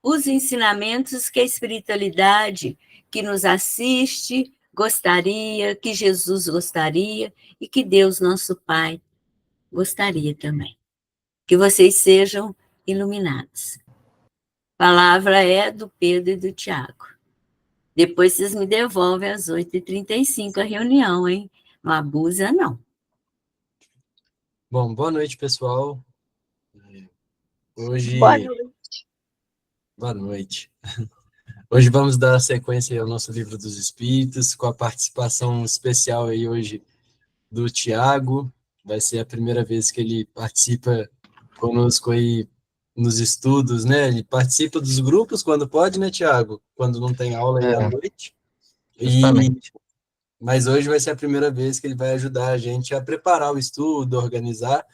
os ensinamentos que a espiritualidade que nos assiste gostaria, que Jesus gostaria e que Deus, nosso Pai, gostaria também. Que vocês sejam iluminados. A palavra é do Pedro e do Tiago. Depois vocês me devolvem às 8h35 a reunião, hein? Não abusa, não. Bom, boa noite, pessoal. Hoje... Boa noite. Boa noite. Hoje vamos dar sequência ao nosso Livro dos Espíritos, com a participação especial aí hoje do Tiago. Vai ser a primeira vez que ele participa conosco aí nos estudos, né? Ele participa dos grupos quando pode, né, Tiago? Quando não tem aula aí à noite. Justamente. Mas hoje vai ser a primeira vez que ele vai ajudar a gente a preparar o estudo, organizar.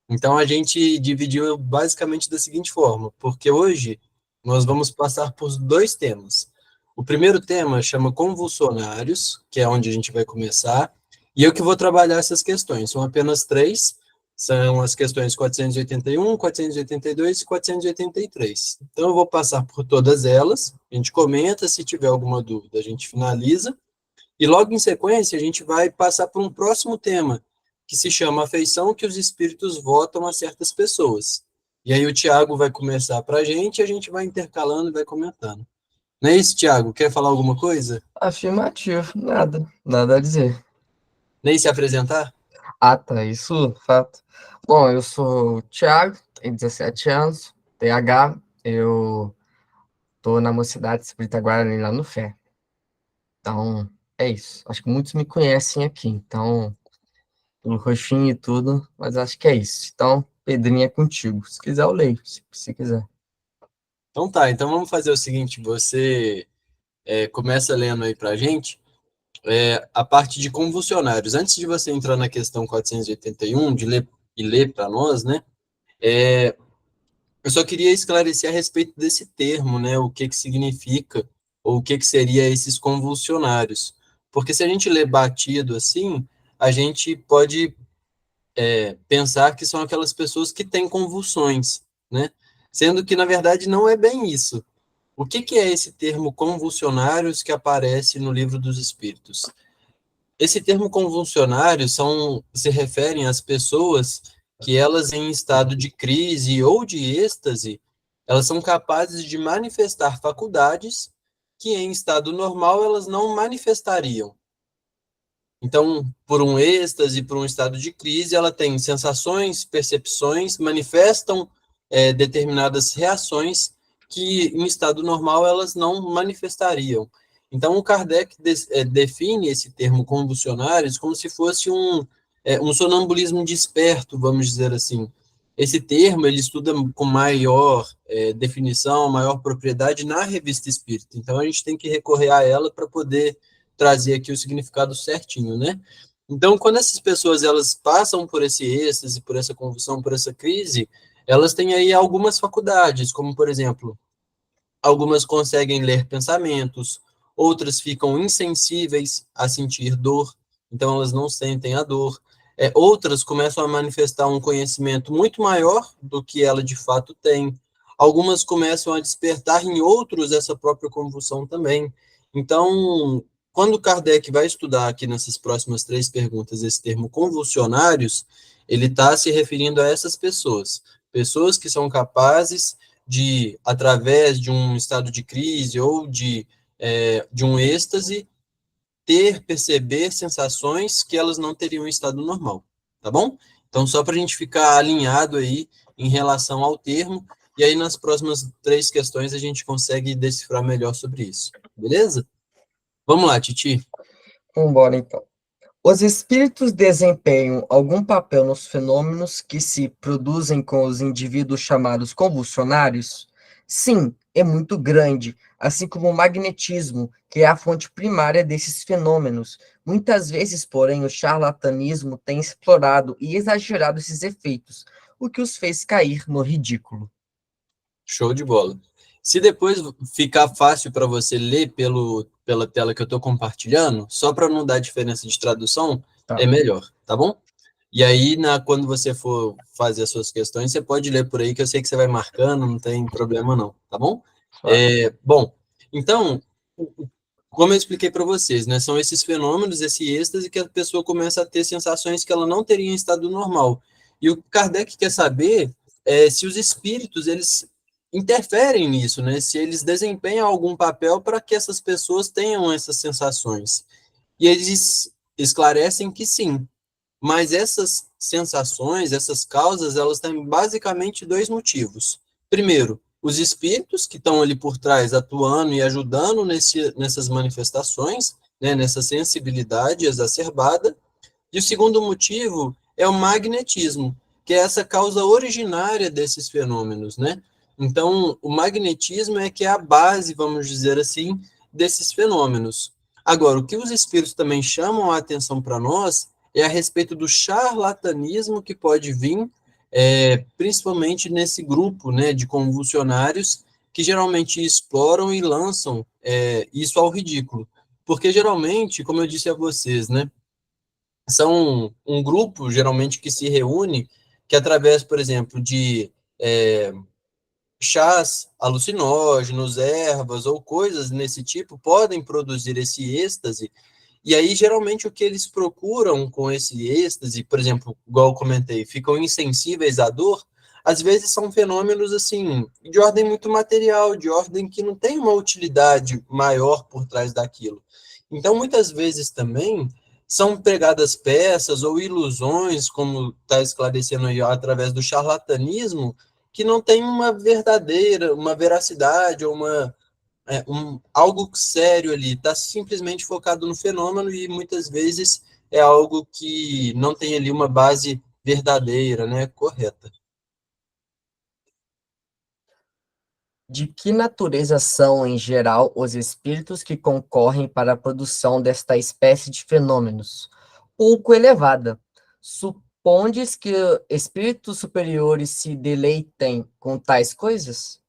Então, a gente dividiu basicamente da seguinte forma, porque hoje nós vamos passar por 2 temas. O primeiro tema chama convulsionários, que é onde a gente vai começar, e eu que vou trabalhar essas questões. São apenas 3, são as questões 481, 482 e 483. Então, eu vou passar por todas elas, a gente comenta, se tiver alguma dúvida, a gente finaliza, e logo em sequência a gente vai passar por um próximo tema, que se chama afeição que os espíritos votam a certas pessoas. E aí o Tiago vai começar para a gente vai intercalando e vai comentando. Não é isso, Tiago? Quer falar alguma coisa? Afirmativo, nada a dizer. Nem se apresentar? Ah, tá, isso, fato. Bom, eu sou o Thiago, tenho 17 anos, TH, eu tô na Mocidade Espírita Guarani, lá no Fé. Então, é isso. Acho que muitos me conhecem aqui, então, pelo roxinho e tudo, mas acho que é isso. Então, Pedrinho é contigo. Se quiser, eu leio, se quiser. Então tá, então vamos fazer o seguinte, você começa lendo aí pra gente a parte de convulsionários. Antes de você entrar na questão 481, de ler para nós, né, eu só queria esclarecer a respeito desse termo, né, o que significa, ou o que seria esses convulsionários. Porque se a gente lê batido assim, a gente pode pensar que são aquelas pessoas que têm convulsões, né? Sendo que, na verdade, não é bem isso. O que é esse termo convulsionários que aparece no Livro dos Espíritos? Esse termo convulsionários se referem às pessoas que elas, em estado de crise ou de êxtase, elas são capazes de manifestar faculdades que, em estado normal, elas não manifestariam. Então, por um êxtase, por um estado de crise, ela tem sensações, percepções, manifestam determinadas reações que, em estado normal, elas não manifestariam. Então, o Kardec define esse termo convulsionários como se fosse um sonambulismo desperto, vamos dizer assim. Esse termo, ele estuda com maior definição, maior propriedade na Revista Espírita. Então, a gente tem que recorrer a ela para poder trazer aqui o significado certinho, né? Então, quando essas pessoas elas passam por esse êxtase, por essa convulsão, por essa crise, elas têm aí algumas faculdades, como, por exemplo, algumas conseguem ler pensamentos, outras ficam insensíveis a sentir dor, então elas não sentem a dor. Outras começam a manifestar um conhecimento muito maior do que ela de fato tem. Algumas começam a despertar em outros essa própria convulsão também. Então, quando Kardec vai estudar aqui nessas próximas 3 perguntas esse termo convulsionários, ele está se referindo a essas pessoas. Pessoas que são capazes de, através de um estado de crise ou de um êxtase, perceber sensações que elas não teriam em estado normal, tá bom? Então, só para a gente ficar alinhado aí em relação ao termo, e aí nas próximas 3 questões a gente consegue decifrar melhor sobre isso, beleza? Vamos lá, Titi. Vamos embora, então. Os espíritos desempenham algum papel nos fenômenos que se produzem com os indivíduos chamados convulsionários? Sim, é muito grande, assim como o magnetismo, que é a fonte primária desses fenômenos. Muitas vezes, porém, o charlatanismo tem explorado e exagerado esses efeitos, o que os fez cair no ridículo. Show de bola. Se depois ficar fácil para você ler pela tela que eu estou compartilhando, só para não dar diferença de tradução, é melhor, tá bom? E aí, quando você for fazer as suas questões, você pode ler por aí, que eu sei que você vai marcando, não tem problema não, tá bom? Bom, então, como eu expliquei para vocês, né, são esses fenômenos, esse êxtase, que a pessoa começa a ter sensações que ela não teria em estado normal. E o Kardec quer saber se os espíritos, eles interferem nisso, né, se eles desempenham algum papel para que essas pessoas tenham essas sensações. E eles esclarecem que sim, mas essas sensações, essas causas, elas têm basicamente dois motivos. Primeiro, os espíritos que estão ali por trás atuando e ajudando nessas manifestações, né, nessa sensibilidade exacerbada. E o segundo motivo é o magnetismo, que é essa causa originária desses fenômenos, né? Então, o magnetismo é que é a base, vamos dizer assim, desses fenômenos. Agora, o que os espíritos também chamam a atenção para nós é a respeito do charlatanismo que pode vir, principalmente nesse grupo, né, de convulsionários que geralmente exploram e lançam isso ao ridículo. Porque geralmente, como eu disse a vocês, né, são um grupo, geralmente, que se reúne, que através, por exemplo, de chás alucinógenos, ervas ou coisas nesse tipo, podem produzir esse êxtase. E aí, geralmente, o que eles procuram com esse êxtase, por exemplo, igual eu comentei, ficam insensíveis à dor, às vezes são fenômenos, assim, de ordem muito material, de ordem que não tem uma utilidade maior por trás daquilo. Então, muitas vezes também são pregadas peças ou ilusões, como está esclarecendo aí através do charlatanismo, que não tem uma verdadeira, uma veracidade ou algo sério ali, está simplesmente focado no fenômeno e muitas vezes é algo que não tem ali uma base verdadeira, né, correta. De que natureza são, em geral, os espíritos que concorrem para a produção desta espécie de fenômenos? Pouco elevada. Supondes que espíritos superiores se deleitem com tais coisas?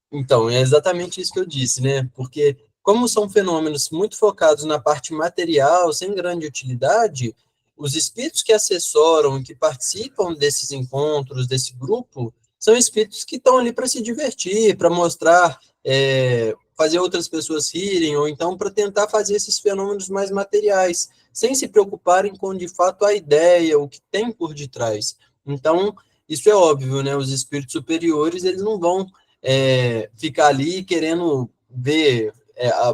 Então, é exatamente isso que eu disse, né? Porque como são fenômenos muito focados na parte material, sem grande utilidade, os espíritos que assessoram, que participam desses encontros, desse grupo, são espíritos que estão ali para se divertir, para mostrar, fazer outras pessoas rirem, ou então para tentar fazer esses fenômenos mais materiais, sem se preocuparem com, de fato, a ideia, o que tem por detrás. Então, isso é óbvio, né? Os espíritos superiores, eles não vão ficar ali querendo ver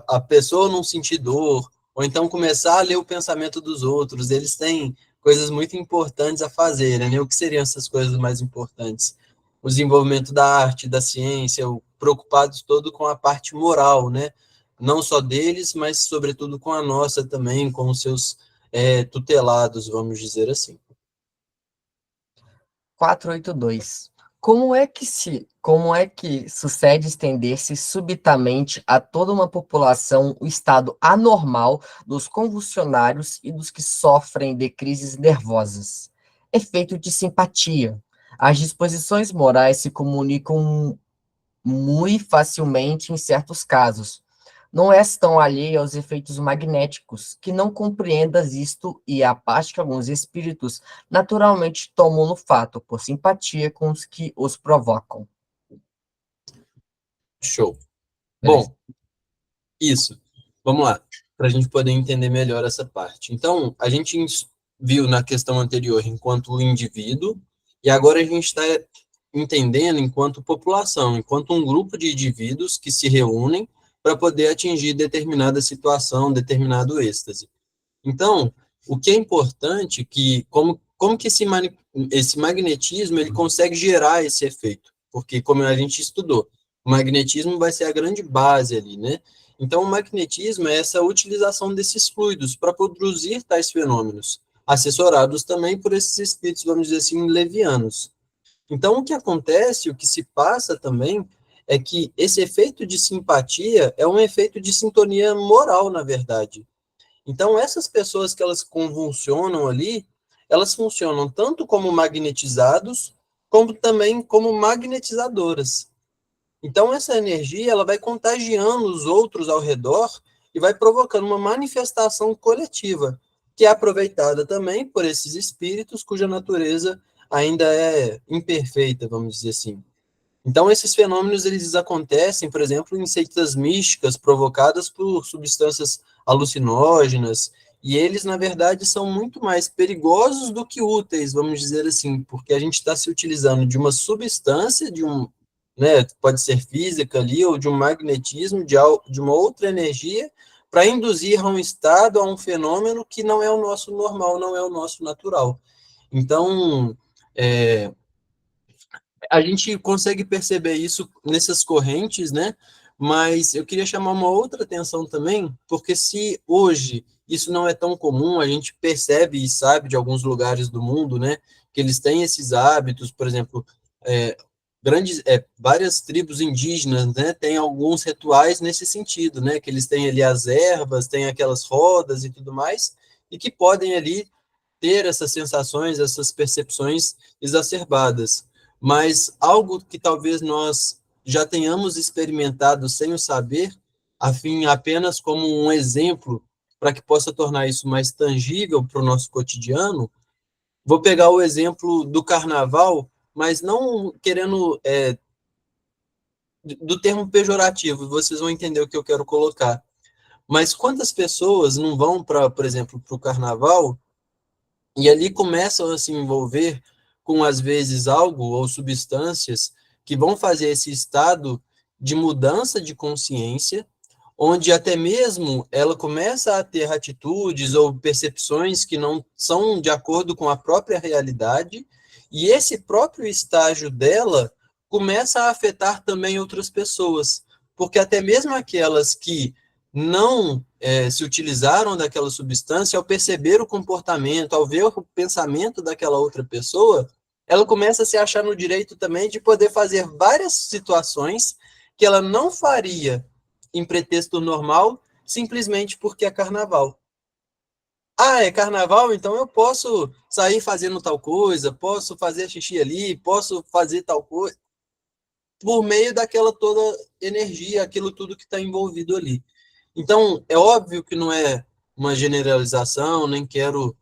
a pessoa não sentir dor, ou então começar a ler o pensamento dos outros. Eles têm coisas muito importantes a fazer, né? O que seriam essas coisas mais importantes? O desenvolvimento da arte, da ciência, preocupados todo com a parte moral, né? Não só deles, mas sobretudo com a nossa também, com os seus tutelados, vamos dizer assim. 482. Como é que sucede estender-se subitamente a toda uma população o estado anormal dos convulsionários e dos que sofrem de crises nervosas? Efeito de simpatia. As disposições morais se comunicam muito facilmente em certos casos. Não és tão alheio aos efeitos magnéticos, que não compreendas isto e a parte que alguns espíritos naturalmente tomam no fato, por simpatia com os que os provocam. Show. Beleza. Bom, isso. Vamos lá, para a gente poder entender melhor essa parte. Então, a gente viu na questão anterior enquanto o indivíduo, e agora a gente está entendendo enquanto população, enquanto um grupo de indivíduos que se reúnem para poder atingir determinada situação, determinado êxtase. Então, o que é importante que como que esse magnetismo ele consegue gerar esse efeito? Porque como a gente estudou, o magnetismo vai ser a grande base ali, né? Então, o magnetismo é essa utilização desses fluidos para produzir tais fenômenos, assessorados também por esses espíritos, vamos dizer assim, levianos. Então, o que acontece, o que se passa também, é que esse efeito de simpatia é um efeito de sintonia moral, na verdade. Então, essas pessoas que elas convulsionam ali, elas funcionam tanto como magnetizados, como também como magnetizadoras. Então, essa energia ela vai contagiando os outros ao redor e vai provocando uma manifestação coletiva, que é aproveitada também por esses espíritos cuja natureza ainda é imperfeita, vamos dizer assim. Então, esses fenômenos, eles acontecem, por exemplo, em seitas místicas provocadas por substâncias alucinógenas, e eles, na verdade, são muito mais perigosos do que úteis, vamos dizer assim, porque a gente está se utilizando de uma substância, né, pode ser física ali, ou de um magnetismo, de uma outra energia, para induzir a um estado, a um fenômeno que não é o nosso normal, não é o nosso natural. Então, a gente consegue perceber isso nessas correntes, né? Mas eu queria chamar uma outra atenção também, porque se hoje isso não é tão comum, a gente percebe e sabe de alguns lugares do mundo, né, que eles têm esses hábitos, por exemplo, é, várias tribos indígenas, né, têm alguns rituais nesse sentido, né, que eles têm ali as ervas, têm aquelas rodas e tudo mais, e que podem ali ter essas sensações, essas percepções exacerbadas. Mas algo que talvez nós já tenhamos experimentado sem o saber, a fim apenas como um exemplo para que possa tornar isso mais tangível para o nosso cotidiano, vou pegar o exemplo do carnaval, mas não querendo do termo pejorativo, vocês vão entender o que eu quero colocar. Mas quantas pessoas não vão para, por exemplo, para o carnaval e ali começam a se envolver com, às vezes, algo ou substâncias que vão fazer esse estado de mudança de consciência, onde até mesmo ela começa a ter atitudes ou percepções que não são de acordo com a própria realidade, e esse próprio estágio dela começa a afetar também outras pessoas, porque até mesmo aquelas que não se utilizaram daquela substância, ao perceber o comportamento, ao ver o pensamento daquela outra pessoa, ela começa a se achar no direito também de poder fazer várias situações que ela não faria em pretexto normal, simplesmente porque é carnaval. Ah, é carnaval, então eu posso sair fazendo tal coisa, posso fazer xixi ali, posso fazer tal coisa, por meio daquela toda energia, aquilo tudo que está envolvido ali. Então, é óbvio que não é uma generalização, nem quero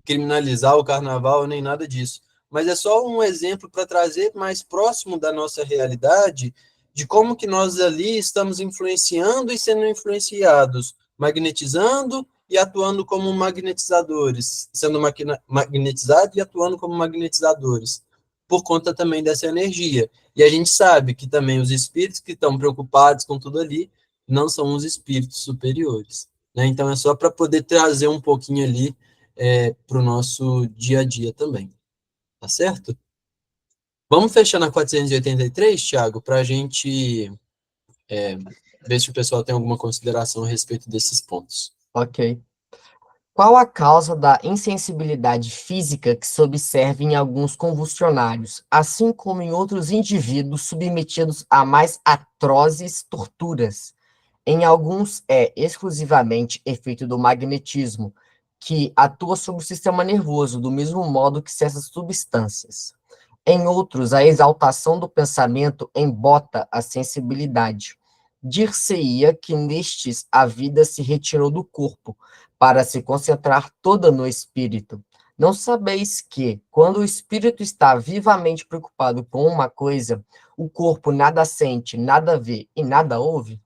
criminalizar o carnaval, nem nada disso. Mas é só um exemplo para trazer mais próximo da nossa realidade, de como que nós ali estamos influenciando e sendo influenciados, magnetizando e atuando como magnetizadores, sendo magnetizados e atuando como magnetizadores, por conta também dessa energia. E a gente sabe que também os espíritos que estão preocupados com tudo ali não são os espíritos superiores, né? Então é só para poder trazer um pouquinho ali para o nosso dia a dia também, tá certo? Vamos fechar na 483, Thiago, para a gente ver se o pessoal tem alguma consideração a respeito desses pontos. Ok. Qual a causa da insensibilidade física que se observa em alguns convulsionários, assim como em outros indivíduos submetidos a mais atrozes torturas? Em alguns é exclusivamente efeito do magnetismo, que atua sobre o sistema nervoso, do mesmo modo que essas substâncias. Em outros, a exaltação do pensamento embota a sensibilidade. Dir-se-ia que nestes a vida se retirou do corpo, para se concentrar toda no espírito. Não sabeis que, quando o espírito está vivamente preocupado com uma coisa, o corpo nada sente, nada vê e nada ouve?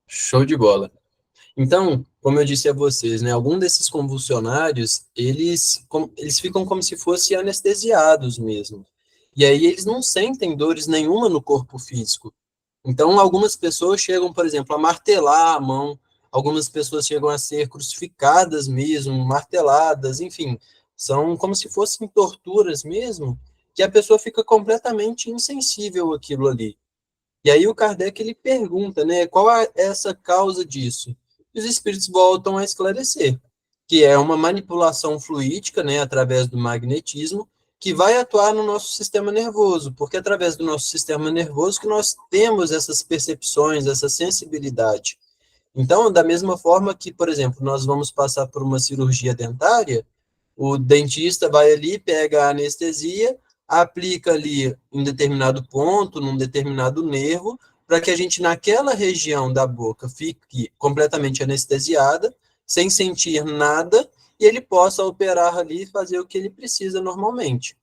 Show de bola. Então, como eu disse a vocês, né, algum desses convulsionários, eles ficam como se fossem anestesiados mesmo. E aí eles não sentem dores nenhuma no corpo físico. Então, algumas pessoas chegam, por exemplo, a martelar a mão, algumas pessoas chegam a ser crucificadas mesmo, marteladas, enfim, são como se fossem torturas mesmo, que a pessoa fica completamente insensível àquilo ali. E aí o Kardec ele pergunta, né, qual é essa causa disso? E os espíritos voltam a esclarecer, que é uma manipulação fluídica, né, através do magnetismo, que vai atuar no nosso sistema nervoso, porque é através do nosso sistema nervoso que nós temos essas percepções, essa sensibilidade. Então, da mesma forma que, por exemplo, nós vamos passar por uma cirurgia dentária, o dentista vai ali, pega a anestesia, aplica ali em determinado ponto, num determinado nervo, para que a gente, naquela região da boca, fique completamente anestesiada, sem sentir nada, e ele possa operar ali e fazer o que ele precisa normalmente.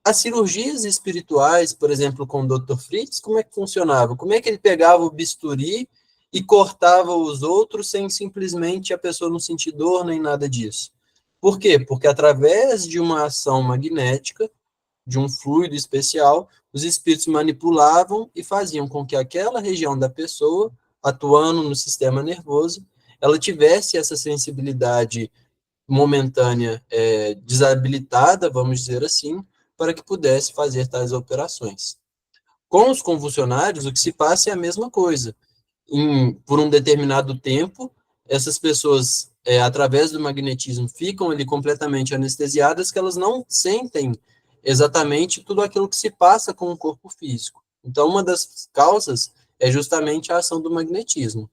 as cirurgias espirituais, por exemplo, com o Dr. Fritz, como é que funcionava? Como é que ele pegava o bisturi e cortava os outros sem simplesmente a pessoa não sentir dor nem nada disso? Por quê? Porque através de uma ação magnética, de um fluido especial, os espíritos manipulavam e faziam com que aquela região da pessoa, atuando no sistema nervoso, ela tivesse essa sensibilidade momentânea desabilitada, vamos dizer assim, para que pudesse fazer tais operações. Com os convulsionários, o que se passa é a mesma coisa. Por um determinado tempo, essas pessoas, através do magnetismo, ficam ali completamente anestesiadas, que elas não sentem exatamente tudo aquilo que se passa com o corpo físico. Então, uma das causas é justamente a ação do magnetismo.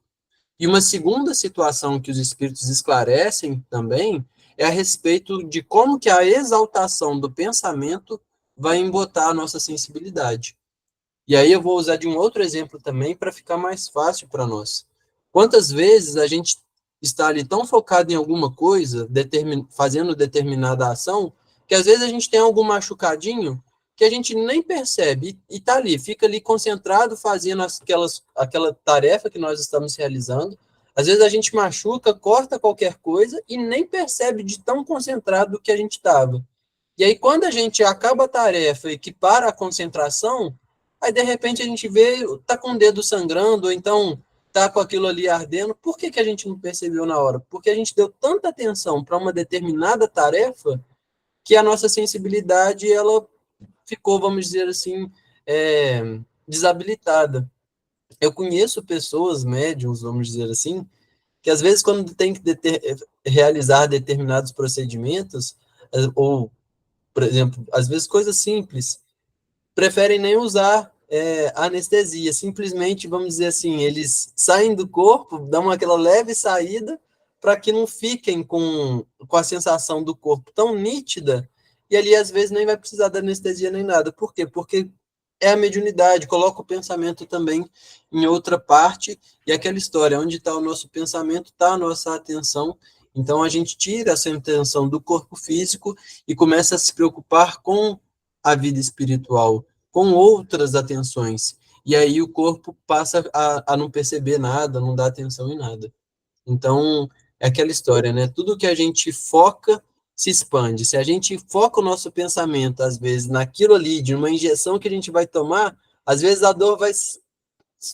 E uma segunda situação que os espíritos esclarecem também é a respeito de como que a exaltação do pensamento vai embotar a nossa sensibilidade. E aí eu vou usar de um outro exemplo também para ficar mais fácil para nós. Quantas vezes a gente está ali tão focado em alguma coisa, fazendo determinada ação, que às vezes a gente tem algum machucadinho que a gente nem percebe e está ali, fica ali concentrado fazendo aquela tarefa que nós estamos realizando. Às vezes a gente machuca, corta qualquer coisa e nem percebe de tão concentrado que a gente estava. E aí, quando a gente acaba a tarefa e que para a concentração, aí de repente a gente vê, tá com o dedo sangrando, ou então tá com aquilo ali ardendo. Por que que a gente não percebeu na hora? Porque a gente deu tanta atenção para uma determinada tarefa que a nossa sensibilidade, ela ficou, vamos dizer assim, desabilitada. Eu conheço pessoas, médiums, vamos dizer assim, que às vezes quando tem que realizar determinados procedimentos, ou, por exemplo, às vezes coisas simples, preferem nem usar anestesia, simplesmente, vamos dizer assim, eles saem do corpo, dão aquela leve saída para que não fiquem com a sensação do corpo tão nítida, e ali às vezes nem vai precisar da anestesia nem nada. Por quê? Porque é a mediunidade, coloca o pensamento também em outra parte, e aquela história, onde está o nosso pensamento, está a nossa atenção. Então a gente tira essa atenção do corpo físico e começa a se preocupar com a vida espiritual, com outras atenções. E aí o corpo passa a não perceber nada, não dá atenção em nada. Então, é aquela história, né? Tudo que a gente foca se expande. Se a gente foca o nosso pensamento, às vezes, naquilo ali, de uma injeção que a gente vai tomar, às vezes a dor vai se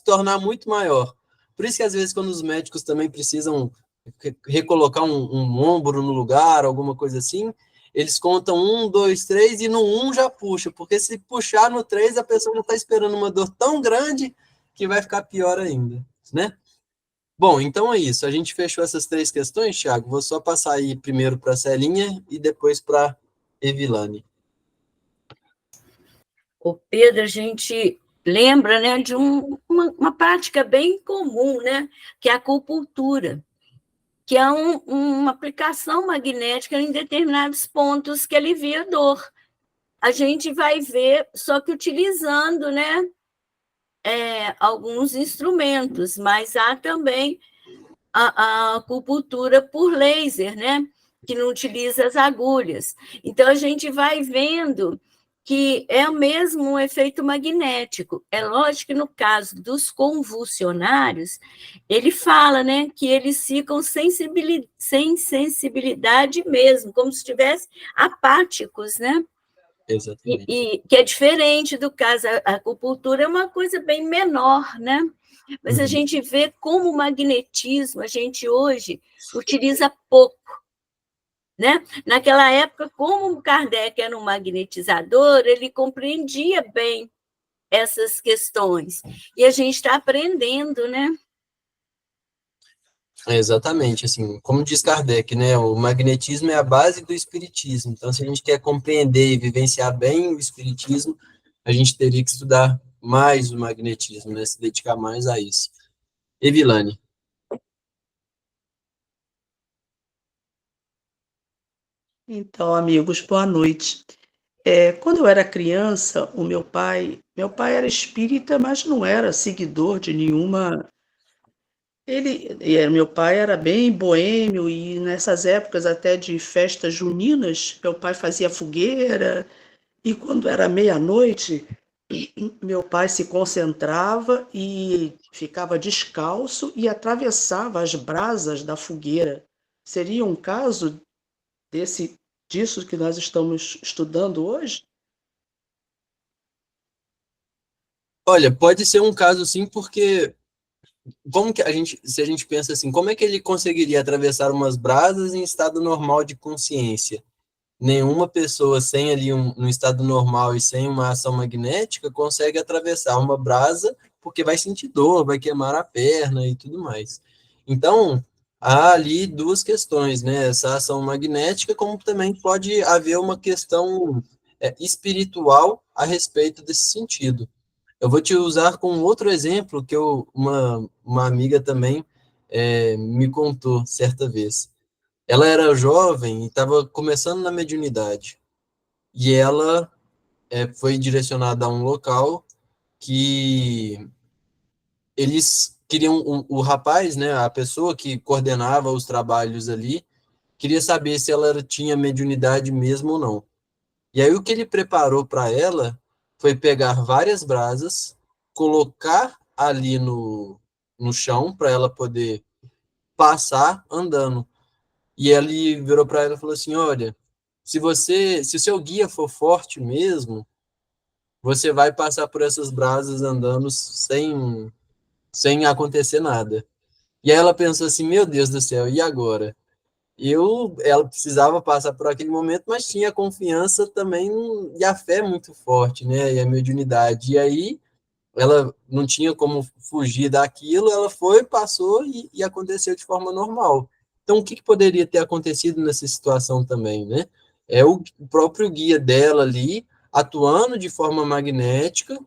tornar muito maior. Por isso que, às vezes, quando os médicos também precisam recolocar um ombro no lugar, alguma coisa assim, eles contam 1, 2, 3 e no 1 já puxa, porque se puxar no 3, a pessoa já está esperando uma dor tão grande que vai ficar pior ainda, né? Bom, então é isso. A gente fechou essas 3 questões, Thiago. Vou só passar aí primeiro para a Celinha e depois para a Evilane. O Pedro, a gente lembra, né, de uma prática bem comum, né, que é a acupuntura, que é uma aplicação magnética em determinados pontos que alivia a dor. A gente vai ver, só que utilizando, né, alguns instrumentos, mas há também a acupuntura por laser, né, que não utiliza as agulhas. Então, a gente vai vendo que é o mesmo efeito magnético. É lógico que no caso dos convulsionários, ele fala, né, que eles ficam sem sensibilidade mesmo, como se estivessem apáticos, né? Exatamente. E que é diferente do caso, a acupuntura é uma coisa bem menor, né? Mas a gente vê como o magnetismo, a gente hoje utiliza pouco, né? Naquela época, como o Kardec era um magnetizador, ele compreendia bem essas questões. E a gente está aprendendo, né? Exatamente, assim, como diz Kardec, né, o magnetismo é a base do espiritismo. Então, se a gente quer compreender e vivenciar bem o espiritismo, a gente teria que estudar mais o magnetismo, né, se dedicar mais a isso. Evilane. Então, amigos, boa noite. Quando eu era criança, meu pai era espírita, mas não era seguidor de nenhuma. Meu pai era bem boêmio e nessas épocas até de festas juninas, meu pai fazia fogueira E quando era meia-noite, meu pai se concentrava e ficava descalço e atravessava as brasas da fogueira. Seria um caso disso que nós estamos estudando hoje? Olha, pode ser um caso sim, porque como que se a gente pensa assim, como é que ele conseguiria atravessar umas brasas em estado normal de consciência? Nenhuma pessoa sem ali um estado normal e sem uma ação magnética consegue atravessar uma brasa porque vai sentir dor, vai queimar a perna e tudo mais. Então, há ali duas questões, né? Essa ação magnética, como também pode haver uma questão espiritual a respeito desse sentido. Eu vou te usar com outro exemplo que uma amiga também me contou certa vez. Ela era jovem e estava começando na mediunidade. E ela foi direcionada a um local que eles queriam, o rapaz, né, a pessoa que coordenava os trabalhos ali, queria saber se ela tinha mediunidade mesmo ou não. E aí o que ele preparou para ela foi pegar várias brasas, colocar ali no chão para ela poder passar andando. E ele virou para ela e falou assim: "Olha, se o seu guia for forte mesmo, você vai passar por essas brasas andando sem acontecer nada". E aí ela pensou assim: "Meu Deus do céu, e agora?" Ela precisava passar por aquele momento, mas tinha confiança também e a fé muito forte, né? E a mediunidade. E aí ela não tinha como fugir daquilo, ela foi, passou e aconteceu de forma normal. Então, o que poderia ter acontecido nessa situação também, né? É o próprio guia dela ali, atuando de forma magnética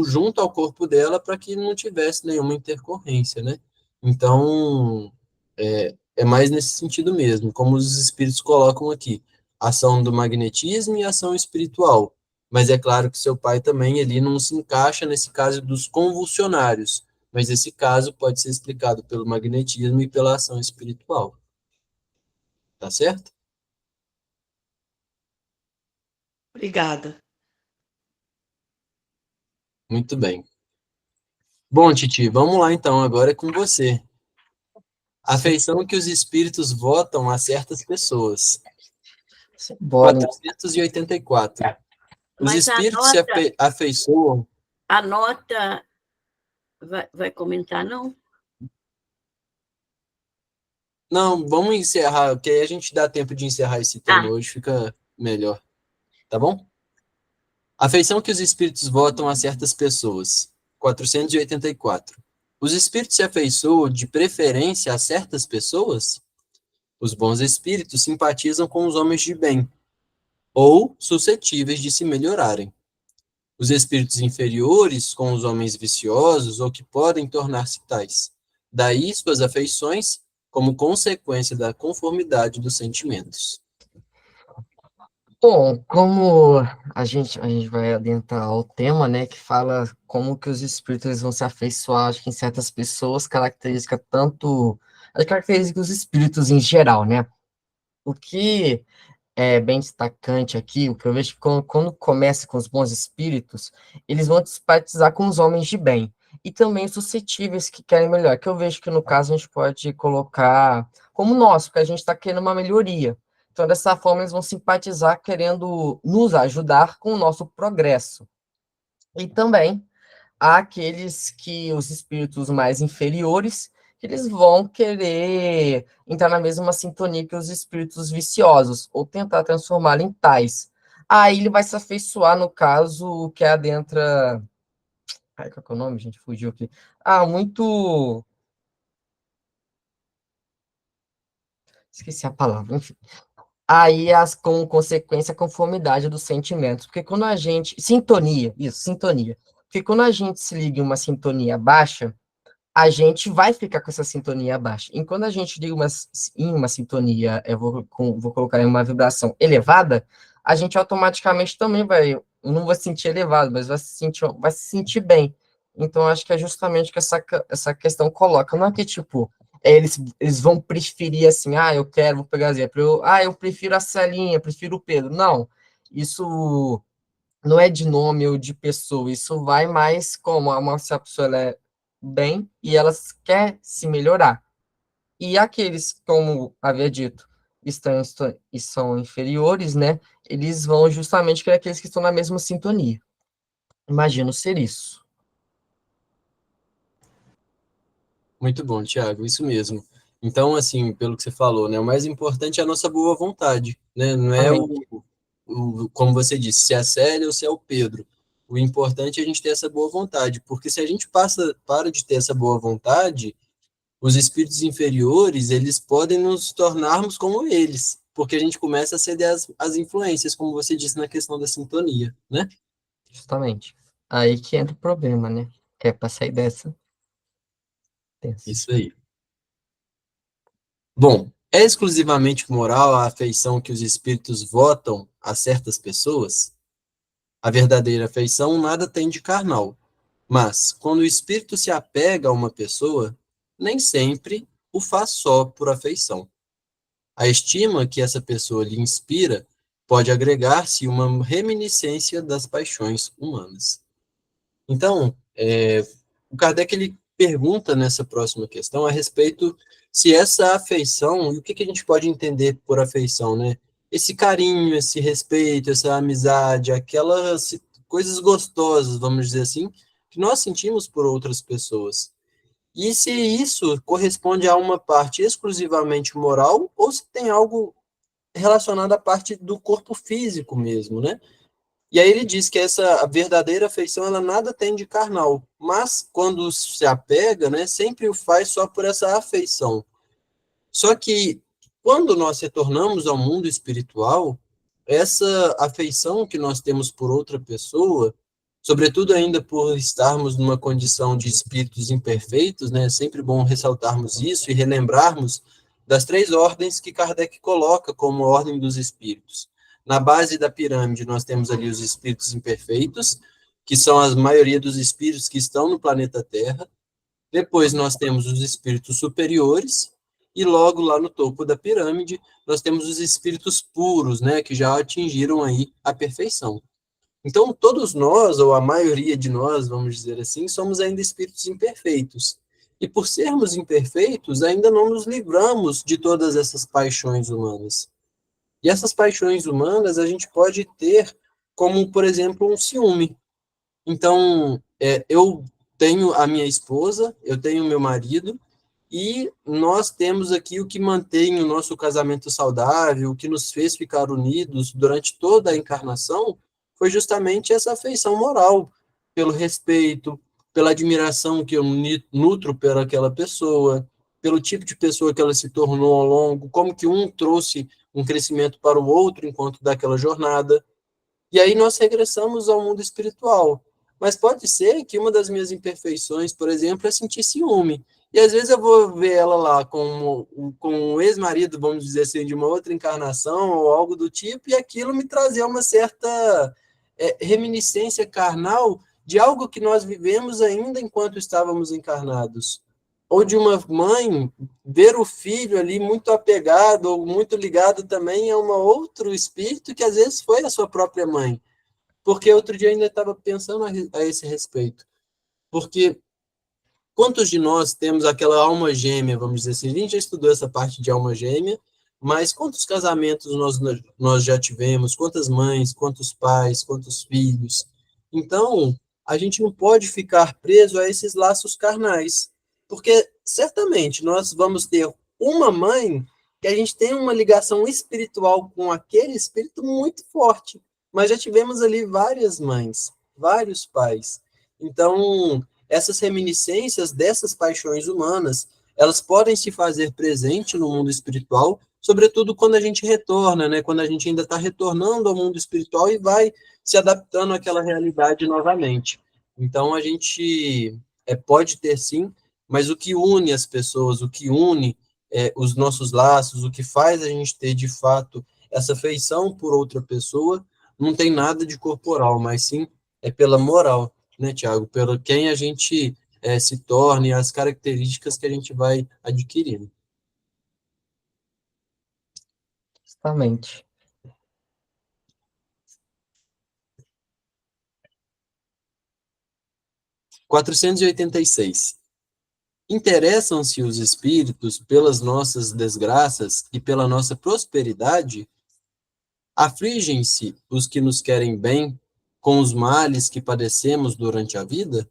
junto ao corpo dela para que não tivesse nenhuma intercorrência, né? Então, é mais nesse sentido mesmo, como os espíritos colocam aqui, ação do magnetismo e ação espiritual. Mas é claro que seu pai também ele não se encaixa nesse caso dos convulsionários, mas esse caso pode ser explicado pelo magnetismo e pela ação espiritual. Tá certo? Obrigada. Muito bem. Bom, Titi, vamos lá então, agora é com você. Afeição que os espíritos votam a certas pessoas. Bora. 484. Os Mas espíritos se afeiçoam. a nota vai comentar, não? Não, vamos encerrar, porque aí a gente dá tempo de encerrar esse tema Ah, hoje, fica melhor. Tá bom? Afeição que os espíritos votam a certas pessoas. 484. Os espíritos se afeiçoam de preferência a certas pessoas? Os bons espíritos simpatizam com os homens de bem, ou suscetíveis de se melhorarem. Os espíritos inferiores com os homens viciosos ou que podem tornar-se tais. Daí suas afeições, como consequência da conformidade dos sentimentos. Bom, como a gente vai adentrar ao tema, né, que fala como que os espíritos vão se afeiçoar, acho que em certas pessoas, característica tanto, as características dos espíritos em geral, né? O que é bem destacante aqui, o que eu vejo que quando começa com os bons espíritos, eles vão simpatizar com os homens de bem, e também suscetíveis que querem melhor, que eu vejo que no caso a gente pode colocar como nós, porque a gente está querendo uma melhoria. Então, dessa forma, eles vão simpatizar querendo nos ajudar com o nosso progresso. E também há aqueles que os espíritos mais inferiores, que eles vão querer entrar na mesma sintonia que os espíritos viciosos, ou tentar transformá-lo em tais. Aí ele vai se afeiçoar, no caso, que adentra. Ai, qual que é o nome, gente? Fugiu aqui. Ah, muito. Esqueci a palavra, enfim. Aí, com consequência, a conformidade dos sentimentos. Porque quando a gente. Sintonia, isso, sintonia. Porque quando a gente se liga em uma sintonia baixa, a gente vai ficar com essa sintonia baixa. E quando a gente liga em uma sintonia, vou colocar em uma vibração elevada, a gente automaticamente também não vai se sentir elevado, mas vai se sentir bem. Então, acho que é justamente o que essa questão coloca. Não é que, tipo, eles vão preferir assim, vou pegar exemplo, eu prefiro a Celinha, prefiro o Pedro. Não, isso não é de nome ou de pessoa, isso vai mais como se a pessoa ela é bem e ela quer se melhorar. E aqueles, como havia dito, e são inferiores, né? Eles vão justamente para aqueles que estão na mesma sintonia. Imagino ser isso. Muito bom, Thiago, isso mesmo. Então, assim, pelo que você falou, né, o mais importante é a nossa boa vontade, né? Não é Exatamente. como você disse, se é a Célia ou se é o Pedro. O importante é a gente ter essa boa vontade, porque se a gente para de ter essa boa vontade, os espíritos inferiores, eles podem nos tornarmos como eles, porque a gente começa a ceder as influências, como você disse na questão da sintonia, né? Justamente. Aí que entra o problema, né? Que é para sair dessa. Tenso. Isso aí. Bom, é exclusivamente moral a afeição que os espíritos votam a certas pessoas? A verdadeira afeição nada tem de carnal, mas quando o espírito se apega a uma pessoa, nem sempre o faz só por afeição. A estima que essa pessoa lhe inspira pode agregar-se uma reminiscência das paixões humanas. Então, o Kardec ele pergunta nessa próxima questão a respeito se essa afeição, e o que, que a gente pode entender por afeição, né? Esse carinho, esse respeito, essa amizade, aquelas coisas gostosas, vamos dizer assim, que nós sentimos por outras pessoas. E se isso corresponde a uma parte exclusivamente moral ou se tem algo relacionado à parte do corpo físico mesmo, né? E aí ele diz que essa a verdadeira afeição ela nada tem de carnal, mas quando se apega, né, sempre o faz só por essa afeição. Só que quando nós retornamos ao mundo espiritual, essa afeição que nós temos por outra pessoa, sobretudo ainda por estarmos numa condição de espíritos imperfeitos, né, é sempre bom ressaltarmos isso e relembrarmos das três ordens que Kardec coloca como ordem dos espíritos. Na base da pirâmide, nós temos ali os espíritos imperfeitos, que são a maioria dos espíritos que estão no planeta Terra. Depois nós temos os espíritos superiores, e logo lá no topo da pirâmide, nós temos os espíritos puros, né, que já atingiram aí a perfeição. Então, todos nós, ou a maioria de nós, vamos dizer assim, somos ainda espíritos imperfeitos. E por sermos imperfeitos, ainda não nos livramos de todas essas paixões humanas. E essas paixões humanas a gente pode ter como, por exemplo, um ciúme. Então, eu tenho a minha esposa, eu tenho o meu marido, e nós temos aqui o que mantém o nosso casamento saudável, o que nos fez ficar unidos durante toda a encarnação, foi justamente essa afeição moral, pelo respeito, pela admiração que eu nutro pela aquela pessoa, pelo tipo de pessoa que ela se tornou ao longo, como que um trouxe um crescimento para o outro enquanto daquela jornada. E aí nós regressamos ao mundo espiritual. Mas pode ser que uma das minhas imperfeições, por exemplo, é sentir ciúme. E às vezes eu vou ver ela lá com um ex-marido, vamos dizer assim, de uma outra encarnação ou algo do tipo, e aquilo me trazia uma certa reminiscência carnal de algo que nós vivemos ainda enquanto estávamos encarnados. Ou de uma mãe ver o filho ali muito apegado ou muito ligado também a um outro espírito que às vezes foi a sua própria mãe. Porque outro dia eu ainda estava pensando a esse respeito. Porque quantos de nós temos aquela alma gêmea, vamos dizer assim? A gente já estudou essa parte de alma gêmea, mas quantos casamentos nós já tivemos? Quantas mães, quantos pais, quantos filhos? Então, a gente não pode ficar preso a esses laços carnais, porque certamente nós vamos ter uma mãe que a gente tem uma ligação espiritual com aquele espírito muito forte, mas já tivemos ali várias mães, vários pais. Então, essas reminiscências dessas paixões humanas, elas podem se fazer presente no mundo espiritual, sobretudo quando a gente retorna, né? Quando a gente ainda está retornando ao mundo espiritual e vai se adaptando àquela realidade novamente. Então, a gente pode ter sim, mas o que une as pessoas, o que une os nossos laços, o que faz a gente ter de fato essa afeição por outra pessoa, não tem nada de corporal, mas sim é pela moral, né, Tiago? Pelo quem a gente se torna e as características que a gente vai adquirindo. Justamente. 486. Interessam-se os espíritos pelas nossas desgraças e pela nossa prosperidade? Afligem-se os que nos querem bem com os males que padecemos durante a vida?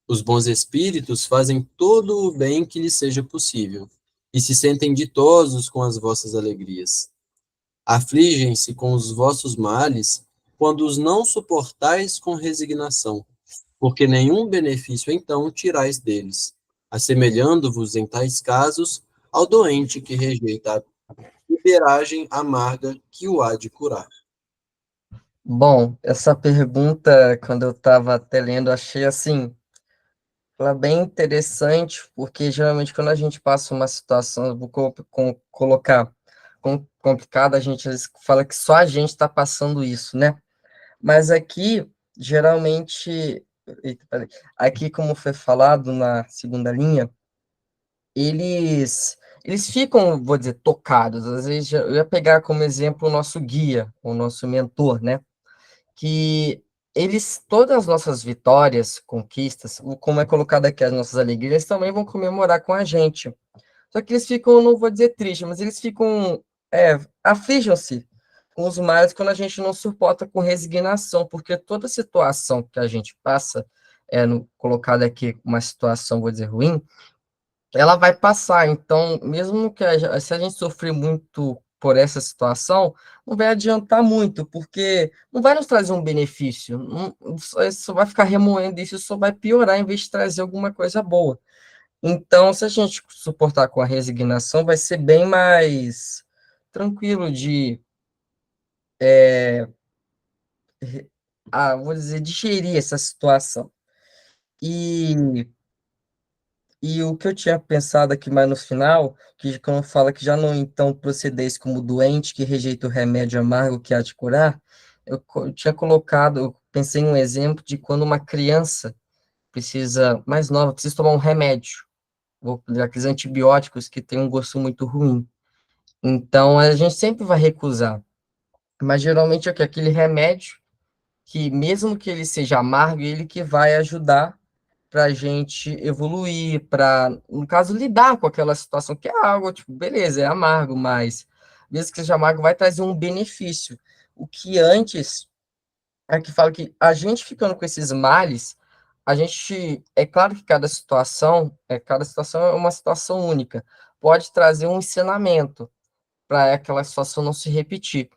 Os bons espíritos fazem todo o bem que lhes seja possível e se sentem ditosos com as vossas alegrias. Afligem-se com os vossos males quando os não suportais com resignação, porque nenhum benefício então tirais deles, assemelhando-vos em tais casos ao doente que rejeita a liberagem amarga que o há de curar. Bom, essa pergunta, quando eu estava até lendo, achei assim, ela bem interessante, porque geralmente quando a gente passa uma situação, vou colocar complicada, a gente às vezes fala que só a gente está passando isso, né? Mas aqui, geralmente, eita, peraí. Aqui, como foi falado na segunda linha, eles ficam, vou dizer, tocados. Às vezes, eu ia pegar como exemplo o nosso guia, o nosso mentor, né? Que todas as nossas vitórias, conquistas, como é colocado aqui as nossas alegrias, eles também vão comemorar com a gente. Só que eles ficam, não vou dizer tristes, mas eles ficam, afligem-se com os males quando a gente não suporta com resignação, porque toda situação que a gente passa, colocado aqui uma situação, vou dizer, ruim, ela vai passar. Então, mesmo que se a gente sofrer muito por essa situação, não vai adiantar muito, porque não vai nos trazer um benefício. Só vai ficar remoendo isso, só vai piorar em vez de trazer alguma coisa boa. Então, se a gente suportar com a resignação, vai ser bem mais tranquilo vou dizer, digerir essa situação. E E o que eu tinha pensado aqui mais no final, que quando fala que já não então procedeis como doente que rejeita o remédio amargo que há de curar, eu tinha colocado, eu pensei em um exemplo de quando uma criança mais nova, precisa tomar um remédio, aqueles antibióticos que têm um gosto muito ruim. Então, a gente sempre vai recusar. Mas geralmente é que aquele remédio, que mesmo que ele seja amargo, ele que vai ajudar para a gente evoluir, para, no caso, lidar com aquela situação que é algo, tipo, beleza, é amargo, mas mesmo que seja amargo, vai trazer um benefício. O que antes é que fala que a gente ficando com esses males, é claro que cada situação é uma situação única, pode trazer um ensinamento para aquela situação não se repetir.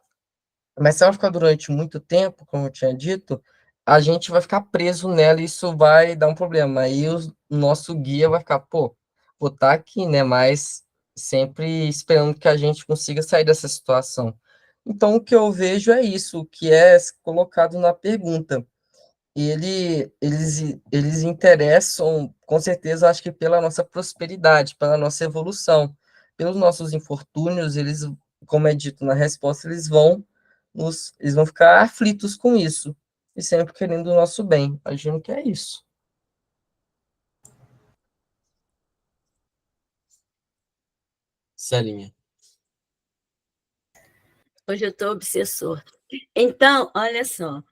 Mas se ela ficar durante muito tempo, como eu tinha dito, a gente vai ficar preso nela e isso vai dar um problema. Aí o nosso guia vai ficar, pô, vou estar aqui, né? Mas sempre esperando que a gente consiga sair dessa situação. Então, o que eu vejo é isso, o que é colocado na pergunta. Eles interessam, com certeza, acho que pela nossa prosperidade, pela nossa evolução, pelos nossos infortúnios, como é dito na resposta, eles vão ficar aflitos com isso, e sempre querendo o nosso bem. Imagino que é isso. Celinha. Hoje eu estou obsessor. Então, olha só,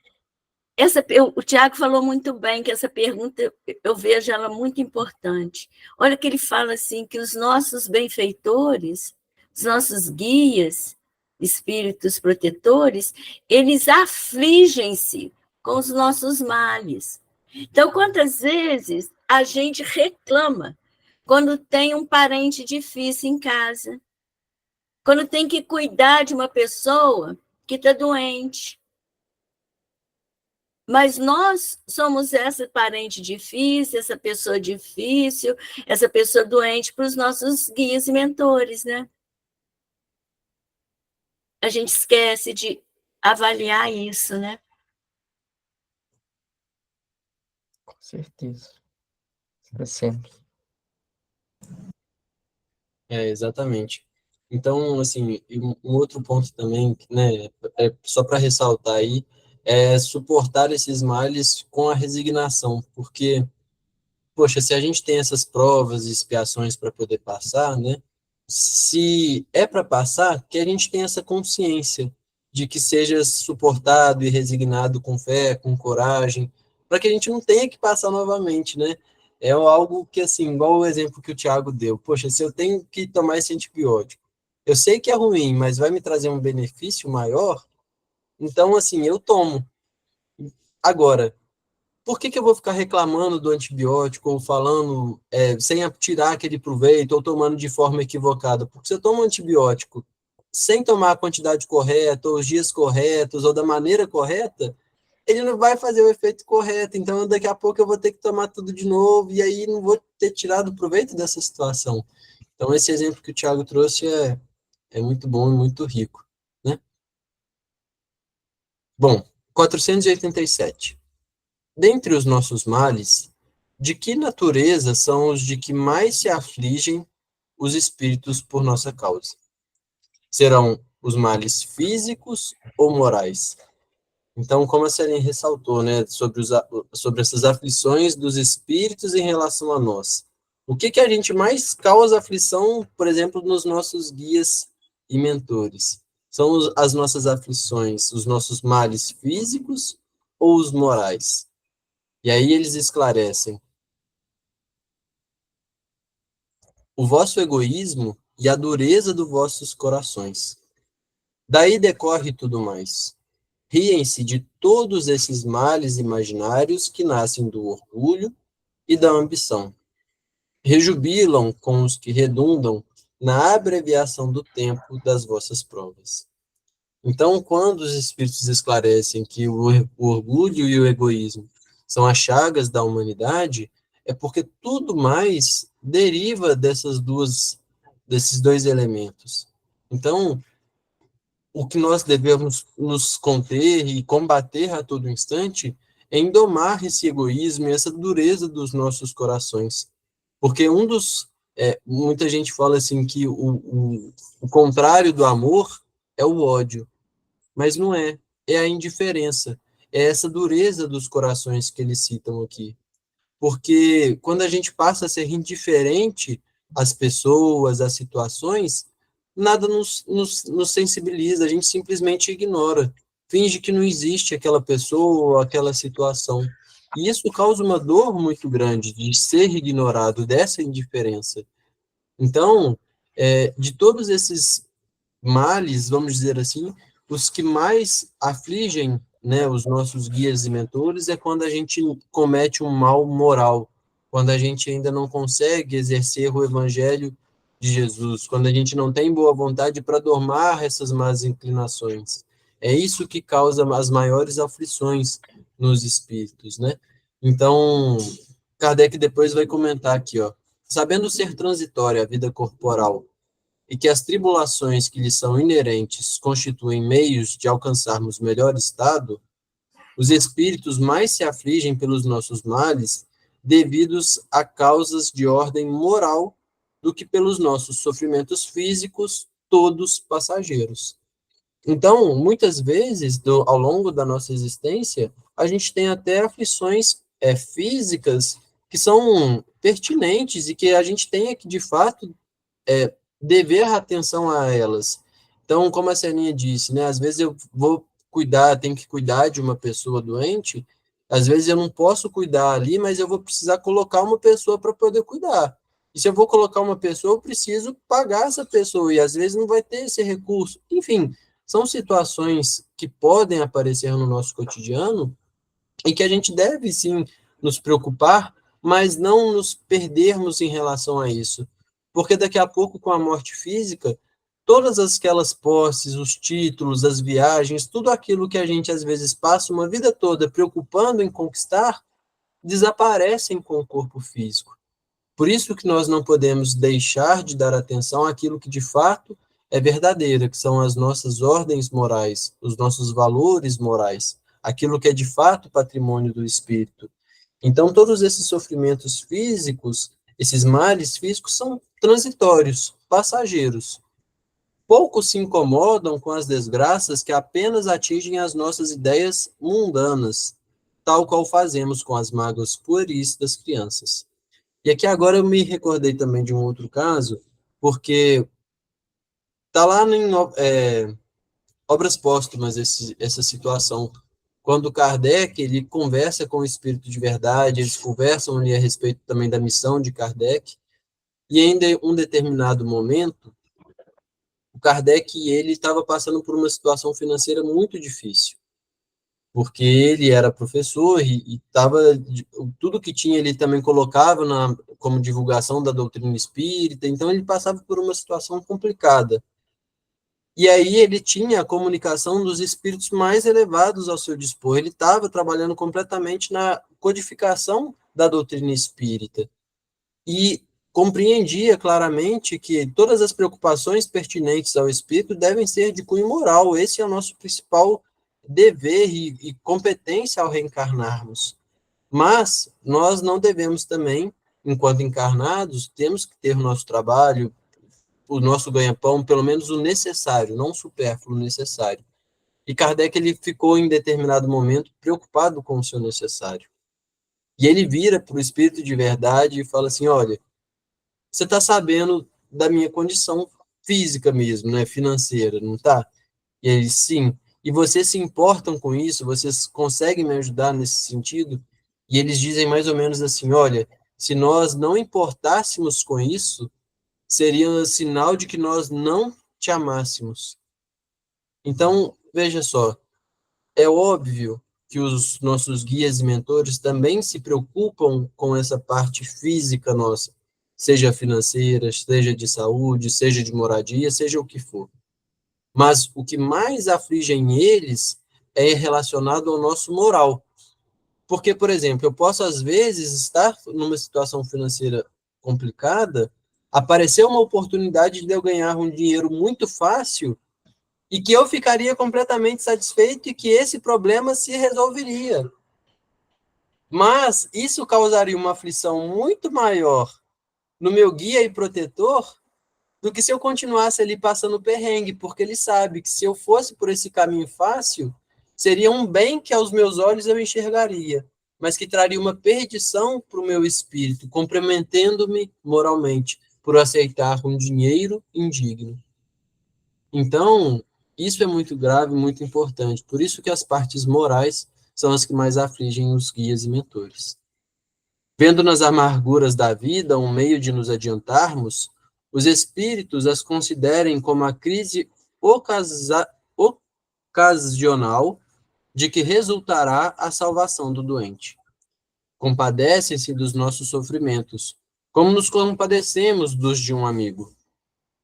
o Tiago falou muito bem que essa pergunta eu vejo ela muito importante. Olha que ele fala assim que os nossos benfeitores, os nossos guias, espíritos protetores, eles afligem-se com os nossos males. Então, quantas vezes a gente reclama quando tem um parente difícil em casa, quando tem que cuidar de uma pessoa que está doente. Mas nós somos essa parente difícil, essa pessoa doente para os nossos guias e mentores, né? A gente esquece de avaliar isso, né? Com certeza. É sempre. Exatamente. Então, assim, e um outro ponto também, né, só para ressaltar aí, é suportar esses males com a resignação, porque, poxa, se a gente tem essas provas e expiações para poder passar, né, se é para passar, que a gente tenha essa consciência de que seja suportado e resignado com fé, com coragem, para que a gente não tenha que passar novamente, né? É algo que, assim, igual o exemplo que o Tiago deu. Poxa, se eu tenho que tomar esse antibiótico, eu sei que é ruim, mas vai me trazer um benefício maior, então, assim, eu tomo. Agora, por que que eu vou ficar reclamando do antibiótico ou falando sem tirar aquele proveito ou tomando de forma equivocada? Porque se eu tomo um antibiótico sem tomar a quantidade correta, ou os dias corretos, ou da maneira correta, ele não vai fazer o efeito correto. Então, daqui a pouco eu vou ter que tomar tudo de novo, e aí não vou ter tirado proveito dessa situação. Então, esse exemplo que o Thiago trouxe é muito bom e muito rico, né? Bom, 487. Dentre os nossos males, de que natureza são os de que mais se afligem os espíritos por nossa causa? Serão os males físicos ou morais? Então, como a Celine ressaltou, né, sobre essas aflições dos espíritos em relação a nós. O que que a gente mais causa aflição, por exemplo, nos nossos guias e mentores? São as nossas aflições, os nossos males físicos ou os morais? E aí eles esclarecem: o vosso egoísmo e a dureza dos vossos corações. Daí decorre tudo mais. Riem-se de todos esses males imaginários que nascem do orgulho e da ambição. Rejubilam com os que redundam na abreviação do tempo das vossas provas. Então, quando os espíritos esclarecem que o orgulho e o egoísmo são as chagas da humanidade, é porque tudo mais deriva desses dois elementos. Então, o que nós devemos nos conter e combater a todo instante é em domar esse egoísmo e essa dureza dos nossos corações. Porque muita gente fala assim que o contrário do amor é o ódio, mas não é. É a indiferença. É essa dureza dos corações que eles citam aqui. Porque quando a gente passa a ser indiferente às pessoas, às situações, nada nos sensibiliza, a gente simplesmente ignora, finge que não existe aquela pessoa ou aquela situação. E isso causa uma dor muito grande de ser ignorado, dessa indiferença. Então, de todos esses males, vamos dizer assim, os que mais afligem, né, os nossos guias e mentores é quando a gente comete um mal moral, quando a gente ainda não consegue exercer o evangelho de Jesus, quando a gente não tem boa vontade para domar essas más inclinações. É isso que causa as maiores aflições nos espíritos, né? Então, Kardec depois vai comentar aqui, ó, sabendo ser transitória a vida corporal e que as tribulações que lhes são inerentes constituem meios de alcançarmos melhor estado, os espíritos mais se afligem pelos nossos males devidos a causas de ordem moral do que pelos nossos sofrimentos físicos, todos passageiros. Então, muitas vezes, ao longo da nossa existência, a gente tem até aflições físicas que são pertinentes e que a gente tem que, de fato, dever atenção a elas. Então, como a Celinha disse, né, às vezes eu vou cuidar, tenho que cuidar de uma pessoa doente, às vezes eu não posso cuidar ali, mas eu vou precisar colocar uma pessoa para poder cuidar. E se eu vou colocar uma pessoa, eu preciso pagar essa pessoa, e às vezes não vai ter esse recurso. Enfim, são situações que podem aparecer no nosso cotidiano e que a gente deve, sim, nos preocupar, mas não nos perdermos em relação a isso. Porque daqui a pouco, com a morte física, todas aquelas posses, os títulos, as viagens, tudo aquilo que a gente às vezes passa uma vida toda preocupando em conquistar, desaparecem com o corpo físico. Por isso que nós não podemos deixar de dar atenção àquilo que de fato é verdadeiro, que são as nossas ordens morais, os nossos valores morais, aquilo que é de fato patrimônio do espírito. Então, todos esses sofrimentos físicos, esses males físicos, são transitórios, passageiros. Poucos se incomodam com as desgraças que apenas atingem as nossas ideias mundanas, tal qual fazemos com as mágoas pueris das crianças. E aqui agora eu me recordei também de um outro caso, porque está lá em Obras Póstumas essa situação quando Kardec ele conversa com o Espírito de Verdade, eles conversam ali a respeito também da missão de Kardec, e em um determinado momento, o Kardec ele estava passando por uma situação financeira muito difícil, porque ele era professor e tava, tudo que tinha ele também colocava como divulgação da doutrina espírita, então ele passava por uma situação complicada. E aí ele tinha a comunicação dos espíritos mais elevados ao seu dispor. Ele estava trabalhando completamente na codificação da doutrina espírita. E compreendia claramente que todas as preocupações pertinentes ao espírito devem ser de cunho moral. Esse é o nosso principal dever e competência ao reencarnarmos. Mas nós não devemos também, enquanto encarnados, temos que ter o nosso trabalho, o nosso ganha-pão, pelo menos o necessário, não o supérfluo, o necessário. E Kardec ele ficou em determinado momento preocupado com o seu necessário. E ele vira para o Espírito de Verdade e fala assim, olha, você está sabendo da minha condição física mesmo, né, financeira, não está? E ele, sim. E vocês se importam com isso? Vocês conseguem me ajudar nesse sentido? E eles dizem mais ou menos assim, olha, se nós não importássemos com isso, seria um sinal de que nós não te amássemos. Então, veja só, é óbvio que os nossos guias e mentores também se preocupam com essa parte física nossa, seja financeira, seja de saúde, seja de moradia, seja o que for. Mas o que mais aflige em eles é relacionado ao nosso moral. Porque, por exemplo, eu posso, às vezes, estar numa situação financeira complicada, aparecer uma oportunidade de eu ganhar um dinheiro muito fácil e que eu ficaria completamente satisfeito e que esse problema se resolveria. Mas isso causaria uma aflição muito maior no meu guia e protetor do que se eu continuasse ali passando perrengue, porque ele sabe que se eu fosse por esse caminho fácil, seria um bem que aos meus olhos eu enxergaria, mas que traria uma perdição para o meu espírito, comprometendo-me moralmente por aceitar um dinheiro indigno. Então, isso é muito grave, muito importante. Por isso que as partes morais são as que mais afligem os guias e mentores. Vendo nas amarguras da vida um meio de nos adiantarmos, os espíritos as considerem como a crise ocasional de que resultará a salvação do doente. Compadecem-se dos nossos sofrimentos, como nos compadecemos dos de um amigo.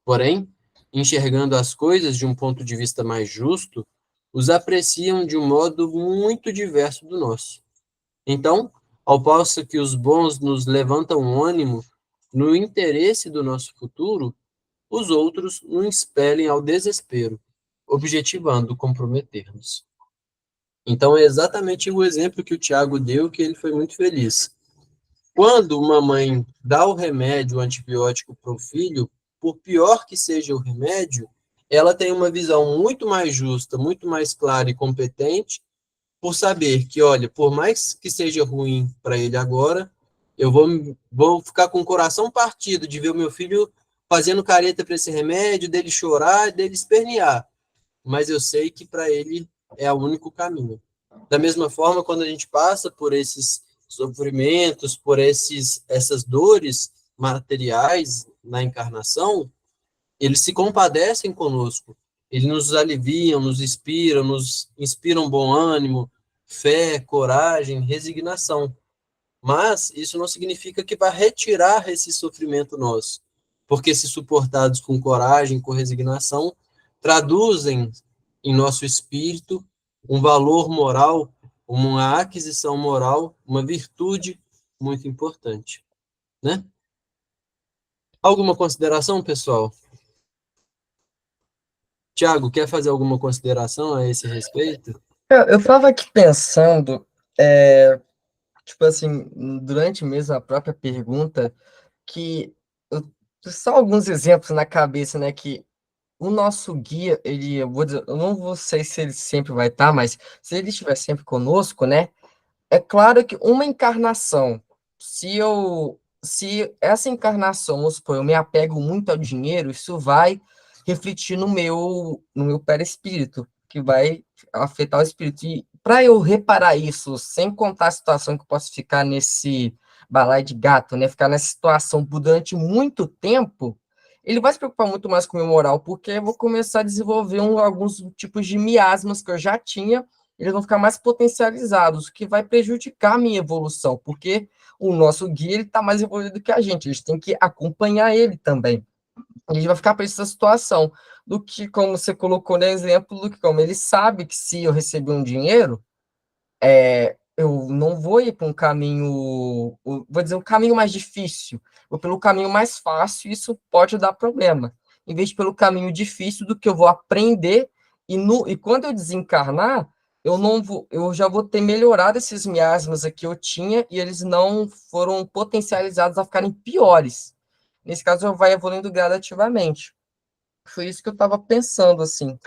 Porém, enxergando as coisas de um ponto de vista mais justo, os apreciam de um modo muito diverso do nosso. Então, ao passo que os bons nos levantam ânimo no interesse do nosso futuro, os outros nos expelem ao desespero, objetivando comprometer-nos. Então, é exatamente o exemplo que o Tiago deu, que ele foi muito feliz. Quando uma mãe dá o remédio, o antibiótico para o filho, por pior que seja o remédio, ela tem uma visão muito mais justa, muito mais clara e competente, por saber que, olha, por mais que seja ruim para ele agora, eu vou ficar com o coração partido de ver o meu filho fazendo careta para esse remédio, dele chorar, dele espernear. Mas eu sei que para ele é o único caminho. Da mesma forma, quando a gente passa por esses sofrimentos, por essas dores materiais na encarnação, eles se compadecem conosco, eles nos aliviam, nos inspiram bom ânimo, fé, coragem, resignação. Mas isso não significa que vai retirar esse sofrimento nosso, porque se suportados com coragem, com resignação, traduzem em nosso espírito um valor moral, uma aquisição moral, uma virtude muito importante, né? Alguma consideração, pessoal? Tiago, quer fazer alguma consideração a esse respeito? Eu estava aqui pensando, tipo assim, durante mesmo a própria pergunta, que só alguns exemplos na cabeça, né, que o nosso guia, eu vou dizer, eu não vou sei se ele sempre vai estar, mas se ele estiver sempre conosco, né, é claro que uma encarnação, se essa encarnação, vamos supor, eu me apego muito ao dinheiro, isso vai refletir no meu perispírito, que vai afetar o espírito. E para eu reparar isso, sem contar a situação que eu posso ficar nesse balaio de gato, né? Ficar nessa situação durante muito tempo, ele vai se preocupar muito mais com o meu moral, porque eu vou começar a desenvolver alguns tipos de miasmas que eu já tinha, eles vão ficar mais potencializados, o que vai prejudicar a minha evolução, porque o nosso guia ele está mais evoluído que a gente tem que acompanhar ele também. A gente vai ficar para essa situação do que, como você colocou no exemplo, do que como ele sabe que se eu receber um dinheiro, eu não vou ir para um caminho, vou dizer, um caminho mais difícil, vou pelo caminho mais fácil, e isso pode dar problema. Em vez de pelo caminho difícil do que eu vou aprender, e quando eu desencarnar, eu já vou ter melhorado esses miasmas aqui que eu tinha, e eles não foram potencializados a ficarem piores. Nesse caso, vai evoluindo gradativamente. Foi isso que eu estava pensando, assim.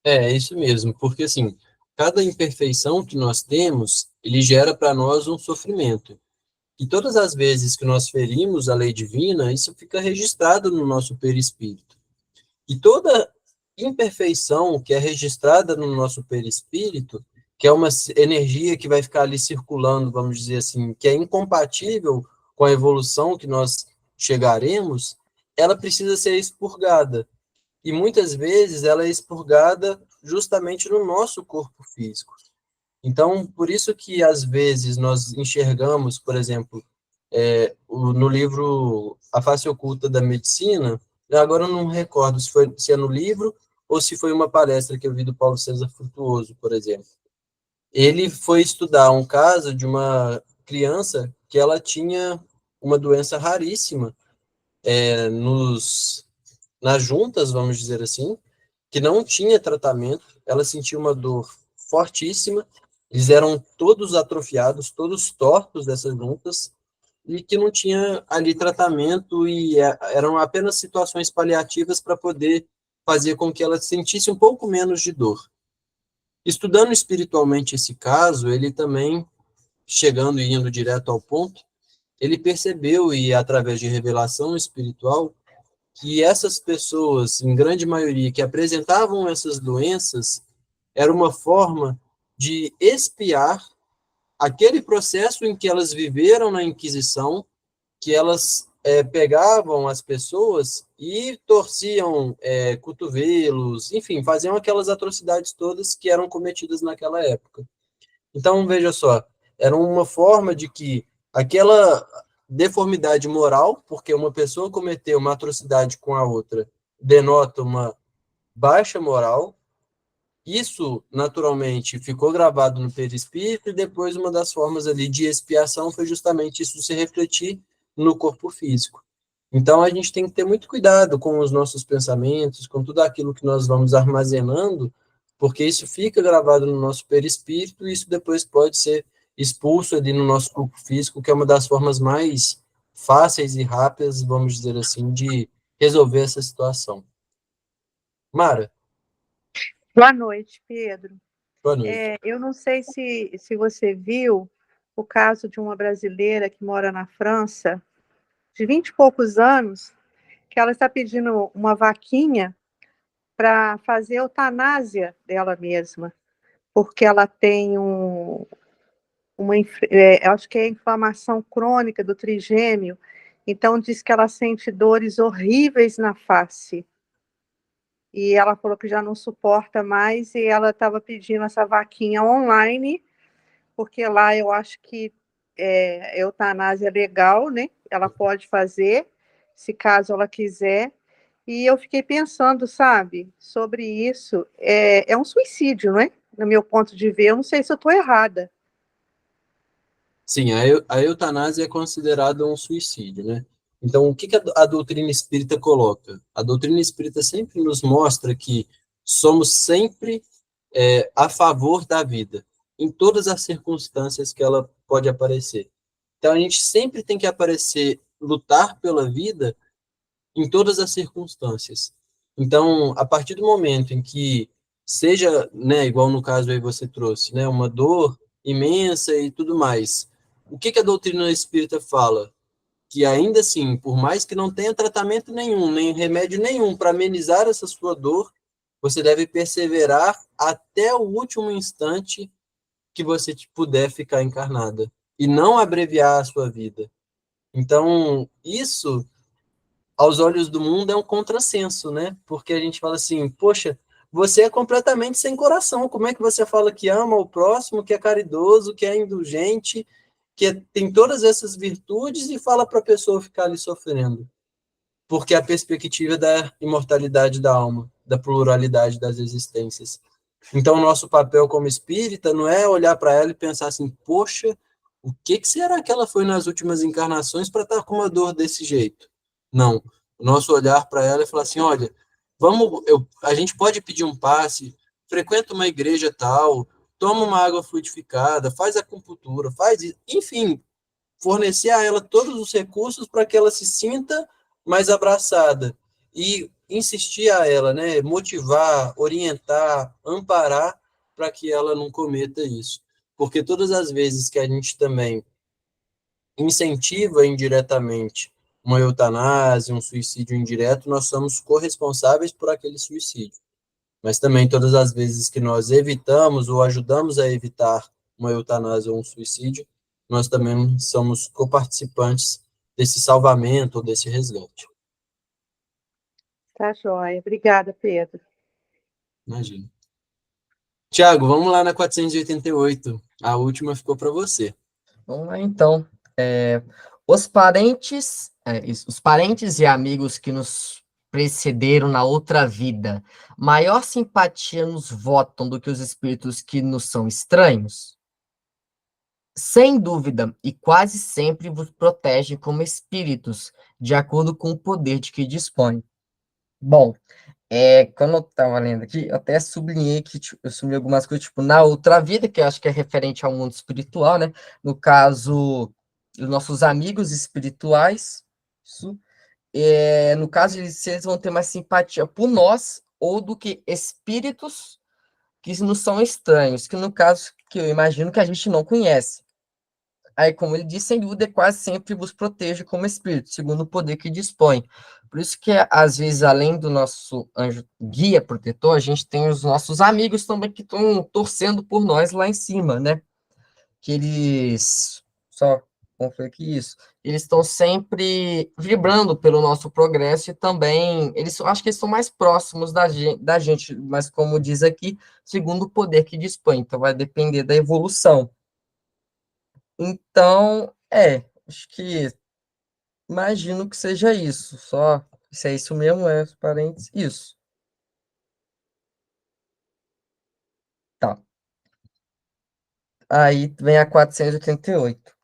É isso mesmo, porque assim, cada imperfeição que nós temos, ele gera para nós um sofrimento. E todas as vezes que nós ferimos a lei divina, isso fica registrado no nosso perispírito. E toda imperfeição que é registrada no nosso perispírito, que é uma energia que vai ficar ali circulando, vamos dizer assim, que é incompatível com a evolução que nós chegaremos, ela precisa ser expurgada. E muitas vezes ela é expurgada justamente no nosso corpo físico. Então, por isso que às vezes nós enxergamos, por exemplo, no livro A Face Oculta da Medicina, agora eu não recordo se é no livro ou se foi uma palestra que eu vi do Paulo César Frutuoso, por exemplo. Ele foi estudar um caso de uma criança que ela tinha uma doença raríssima nas juntas, vamos dizer assim, que não tinha tratamento, ela sentia uma dor fortíssima, eles eram todos atrofiados, todos tortos dessas juntas, e que não tinha ali tratamento, e eram apenas situações paliativas para poder fazer com que ela sentisse um pouco menos de dor. Estudando espiritualmente esse caso, ele também, chegando e indo direto ao ponto, ele percebeu, e através de revelação espiritual, que essas pessoas, em grande maioria, que apresentavam essas doenças, era uma forma de expiar aquele processo em que elas viveram na Inquisição, que elas pegavam as pessoas e torciam cotovelos, enfim, faziam aquelas atrocidades todas que eram cometidas naquela época. Então, veja só, era uma forma de que aquela deformidade moral, porque uma pessoa cometeu uma atrocidade com a outra, denota uma baixa moral. Isso, naturalmente, ficou gravado no perispírito, e depois uma das formas ali de expiação foi justamente isso se refletir no corpo físico. Então, a gente tem que ter muito cuidado com os nossos pensamentos, com tudo aquilo que nós vamos armazenando, porque isso fica gravado no nosso perispírito, e isso depois pode ser expulso ali no nosso corpo físico, que é uma das formas mais fáceis e rápidas, vamos dizer assim, de resolver essa situação. Mara? Boa noite, Pedro. Boa noite. Eu não sei se você viu o caso de uma brasileira que mora na França, de 20 e poucos anos, que ela está pedindo uma vaquinha para fazer eutanásia dela mesma, porque ela tem acho que é inflamação crônica do trigêmeo, então diz que ela sente dores horríveis na face. E ela falou que já não suporta mais, e ela estava pedindo essa vaquinha online, porque lá eu acho que eutanásia é legal, né? Ela pode fazer, se caso ela quiser. E eu fiquei pensando, sabe, sobre isso. É um suicídio, não é? No meu ponto de ver, eu não sei se eu estou errada. Sim, a eutanásia é considerada um suicídio, né? Então, o que a doutrina espírita coloca? A doutrina espírita sempre nos mostra que somos sempre a favor da vida, em todas as circunstâncias que ela pode aparecer. Então, a gente sempre tem que lutar pela vida em todas as circunstâncias. Então, a partir do momento em que seja, né, igual no caso aí você trouxe, né, uma dor imensa e tudo mais, o que a doutrina espírita fala? Que ainda assim, por mais que não tenha tratamento nenhum, nem remédio nenhum para amenizar essa sua dor, você deve perseverar até o último instante que você puder ficar encarnada, e não abreviar a sua vida. Então, isso, aos olhos do mundo, é um contrassenso, né? Porque a gente fala assim, poxa, você é completamente sem coração, como é que você fala que ama o próximo, que é caridoso, que é indulgente, tem todas essas virtudes e fala para a pessoa ficar ali sofrendo? Porque a perspectiva da imortalidade da alma, da pluralidade das existências. Então, o nosso papel como espírita não é olhar para ela e pensar assim, poxa, o que será que ela foi nas últimas encarnações para estar com uma dor desse jeito? Não. O nosso olhar para ela é falar assim, olha, a gente pode pedir um passe, frequenta uma igreja tal, toma uma água fluidificada, faz acupuntura, faz isso, enfim, fornecer a ela todos os recursos para que ela se sinta mais abraçada e insistir a ela, né, motivar, orientar, amparar para que ela não cometa isso. Porque todas as vezes que a gente também incentiva indiretamente uma eutanásia, um suicídio indireto, nós somos corresponsáveis por aquele suicídio. Mas também todas as vezes que nós evitamos ou ajudamos a evitar uma eutanásia ou um suicídio, nós também somos coparticipantes desse salvamento ou desse resgate. Tá joia. Obrigada, Pedro. Imagina. Tiago, vamos lá na 488. A última ficou para você. Vamos lá, então. Os parentes e amigos que nos precederam na outra vida, maior simpatia nos votam do que os espíritos que nos são estranhos? Sem dúvida, e quase sempre vos protegem como espíritos, de acordo com o poder de que dispõem. Bom, quando eu estava lendo aqui, eu até sublinhei que eu sublinhei algumas coisas, tipo, na outra vida, que eu acho que é referente ao mundo espiritual, né? No caso, os nossos amigos espirituais, isso, no caso, eles vão ter mais simpatia por nós ou do que espíritos que nos são estranhos, que no caso, que eu imagino que a gente não conhece. Aí, como ele disse, sem dúvida, quase sempre vos protege como espírito, segundo o poder que dispõe. Por isso que, às vezes, além do nosso anjo guia protetor, a gente tem os nossos amigos também que estão torcendo por nós lá em cima, né? Que eles, só concluir aqui isso, eles estão sempre vibrando pelo nosso progresso e também, acho que eles são mais próximos da gente, mas como diz aqui, segundo o poder que dispõe, então vai depender da evolução. Então, acho que imagino que seja isso. Só se é isso mesmo, os parentes, isso. Tá. Aí vem a 488.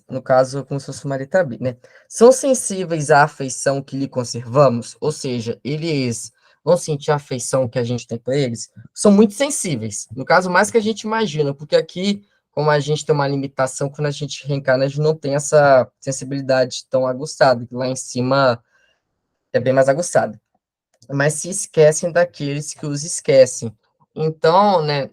No caso, como se fosse uma letra B, né? São sensíveis à afeição que lhe conservamos, ou seja, eles vão sentir a afeição que a gente tem por eles, são muito sensíveis. No caso, mais que a gente imagina, porque aqui, como a gente tem uma limitação, quando a gente reencarna, a gente não tem essa sensibilidade tão aguçada, que lá em cima é bem mais aguçada. Mas se esquecem daqueles que os esquecem. Então, né,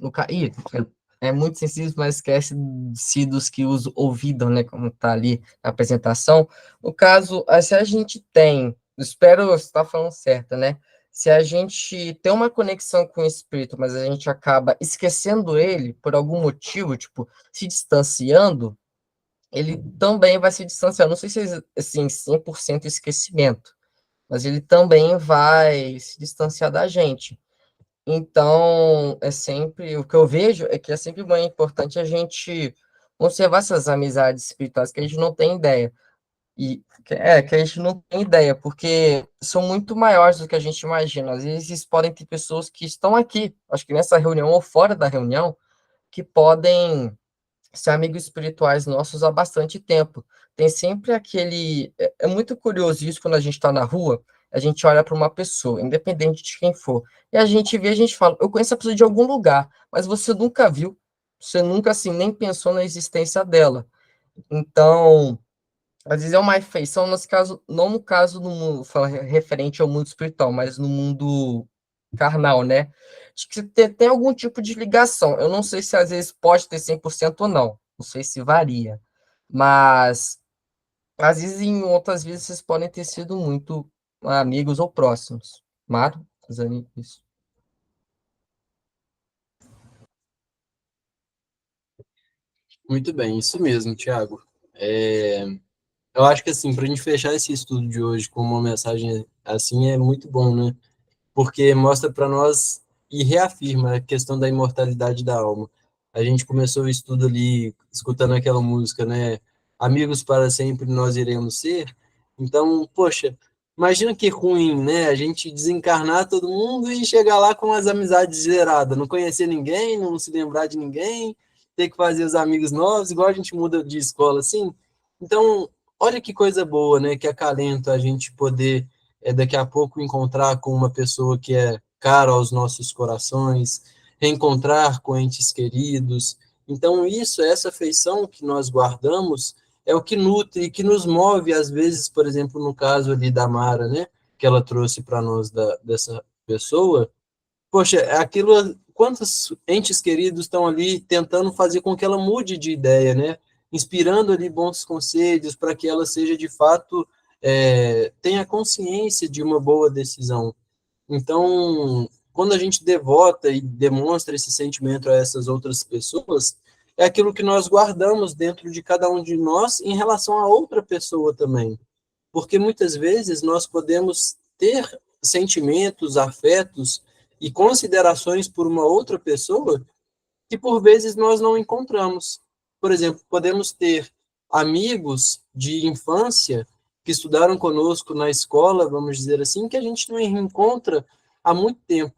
é muito sensível, mas esquece-se dos que os ouvidam, né, como está ali na apresentação. No caso, se a gente tem, espero você estar falando certo, né, se a gente tem uma conexão com o espírito, mas a gente acaba esquecendo ele por algum motivo, tipo, se distanciando, ele também vai se distanciar. Não sei se é, assim, 100% esquecimento, mas ele também vai se distanciar da gente. Então, o que eu vejo é que é sempre muito importante a gente conservar essas amizades espirituais que a gente não tem ideia. Que a gente não tem ideia, porque são muito maiores do que a gente imagina. Às vezes podem ter pessoas que estão aqui, acho que nessa reunião ou fora da reunião, que podem ser amigos espirituais nossos há bastante tempo. Tem sempre aquele. É muito curioso isso quando a gente está na rua, a gente olha para uma pessoa, independente de quem for, e a gente vê, a gente fala, eu conheço a pessoa de algum lugar, mas você nunca viu, você nunca assim nem pensou na existência dela. Então, às vezes é uma afeição, nesse caso, não no caso do mundo, referente ao mundo espiritual, mas no mundo carnal, né? Acho que tem algum tipo de ligação. Eu não sei se às vezes pode ter 100% ou não. Não sei se varia. Mas, às vezes, em outras vezes, vocês podem ter sido muito amigos ou próximos. Mário? fazendo isso. Muito bem, isso mesmo, Tiago. Eu acho que, assim, para a gente fechar esse estudo de hoje com uma mensagem assim é muito bom, né? Porque mostra para nós e reafirma a questão da imortalidade da alma. A gente começou o estudo ali escutando aquela música, né? Amigos para sempre nós iremos ser. Então, poxa, imagina que ruim, né? A gente desencarnar todo mundo e chegar lá com as amizades zeradas, não conhecer ninguém, não se lembrar de ninguém, ter que fazer os amigos novos, igual a gente muda de escola assim. Então, olha que coisa boa, né? Que acalenta a gente poder daqui a pouco encontrar com uma pessoa que é cara aos nossos corações, reencontrar com entes queridos. Então, essa afeição que nós guardamos, é o que nutre e que nos move, às vezes, por exemplo, no caso ali da Mara, né, que ela trouxe para nós dessa pessoa. Poxa, aquilo, quantos entes queridos estão ali tentando fazer com que ela mude de ideia, né? Inspirando ali bons conselhos para que ela seja de fato tenha consciência de uma boa decisão. Então, quando a gente devota e demonstra esse sentimento a essas outras pessoas, é aquilo que nós guardamos dentro de cada um de nós em relação a outra pessoa também. Porque muitas vezes nós podemos ter sentimentos, afetos e considerações por uma outra pessoa que por vezes nós não encontramos. Por exemplo, podemos ter amigos de infância que estudaram conosco na escola, vamos dizer assim, que a gente não encontra há muito tempo,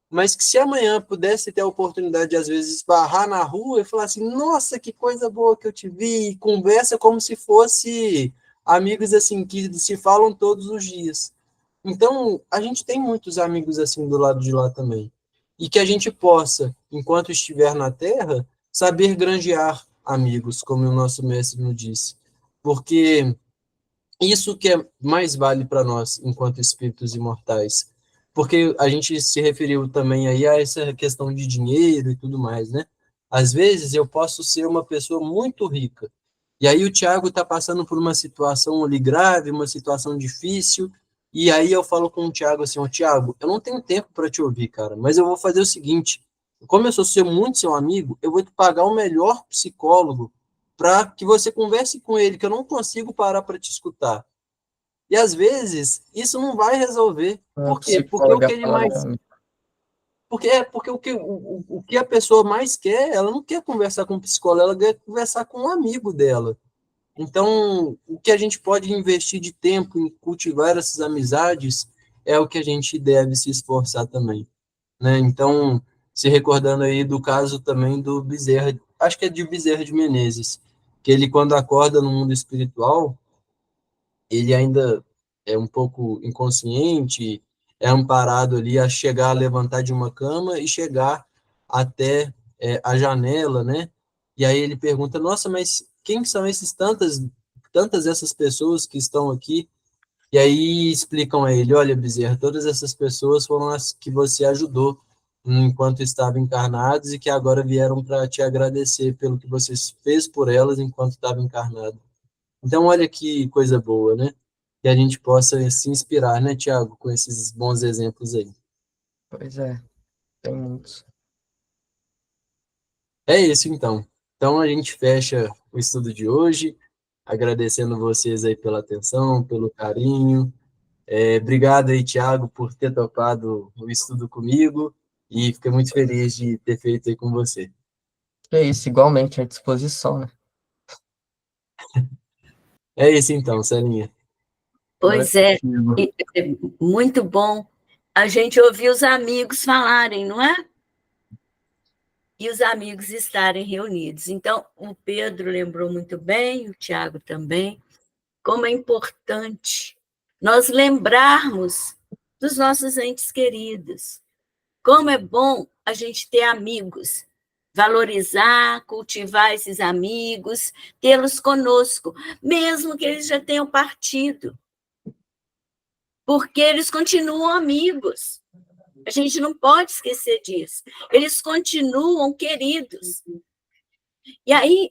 mas que se amanhã pudesse ter a oportunidade de, às vezes, esbarrar na rua e falar assim, nossa, que coisa boa que eu te vi, e conversa como se fosse amigos assim, que se falam todos os dias. Então, a gente tem muitos amigos assim do lado de lá também. E que a gente possa, enquanto estiver na Terra, saber granjear amigos, como o nosso mestre nos disse. Porque isso que é mais vale para nós, enquanto espíritos imortais. Porque a gente se referiu também aí a essa questão de dinheiro e tudo mais, né? Às vezes eu posso ser uma pessoa muito rica, e aí o Tiago está passando por uma situação ali grave, uma situação difícil, e aí eu falo com o Tiago assim, ô Tiago, eu não tenho tempo para te ouvir, cara, mas eu vou fazer o seguinte, como eu sou muito seu amigo, eu vou te pagar o melhor psicólogo para que você converse com ele, que eu não consigo parar para te escutar. E às vezes isso não vai resolver. Uma Por quê? Porque o psicóloga que ele fala mais. pra mim. Porque o que a pessoa mais quer, ela não quer conversar com um psicólogo, ela quer conversar com um amigo dela. Então, o que a gente pode investir de tempo em cultivar essas amizades é o que a gente deve se esforçar também, né? Então, se recordando aí do caso também do Bezerra, acho que é de Bezerra de Menezes, que ele, quando acorda no mundo espiritual, ele ainda é um pouco inconsciente, é amparado ali a chegar a levantar de uma cama e chegar até a janela, né? E aí ele pergunta, nossa, mas quem são tantas essas pessoas que estão aqui? E aí explicam a ele, olha, Bezerra, todas essas pessoas foram as que você ajudou enquanto estava encarnados e que agora vieram para te agradecer pelo que você fez por elas enquanto estava encarnado. Então, olha que coisa boa, né? Que a gente possa se inspirar, né, Tiago, com esses bons exemplos aí. Pois é, tem muitos. É isso, então. Então, a gente fecha o estudo de hoje, agradecendo vocês aí pela atenção, pelo carinho. Obrigado aí, Tiago, por ter topado o estudo comigo e fiquei muito feliz de ter feito aí com você. É isso, igualmente à disposição, né? É isso, então, Celinha. Pois é, é muito bom a gente ouvir os amigos falarem, não é? E os amigos estarem reunidos. Então, o Pedro lembrou muito bem, o Tiago também, como é importante nós lembrarmos dos nossos entes queridos. Como é bom a gente ter amigos, valorizar, cultivar esses amigos, tê-los conosco, mesmo que eles já tenham partido, porque eles continuam amigos. A gente não pode esquecer disso. Eles continuam queridos. E aí,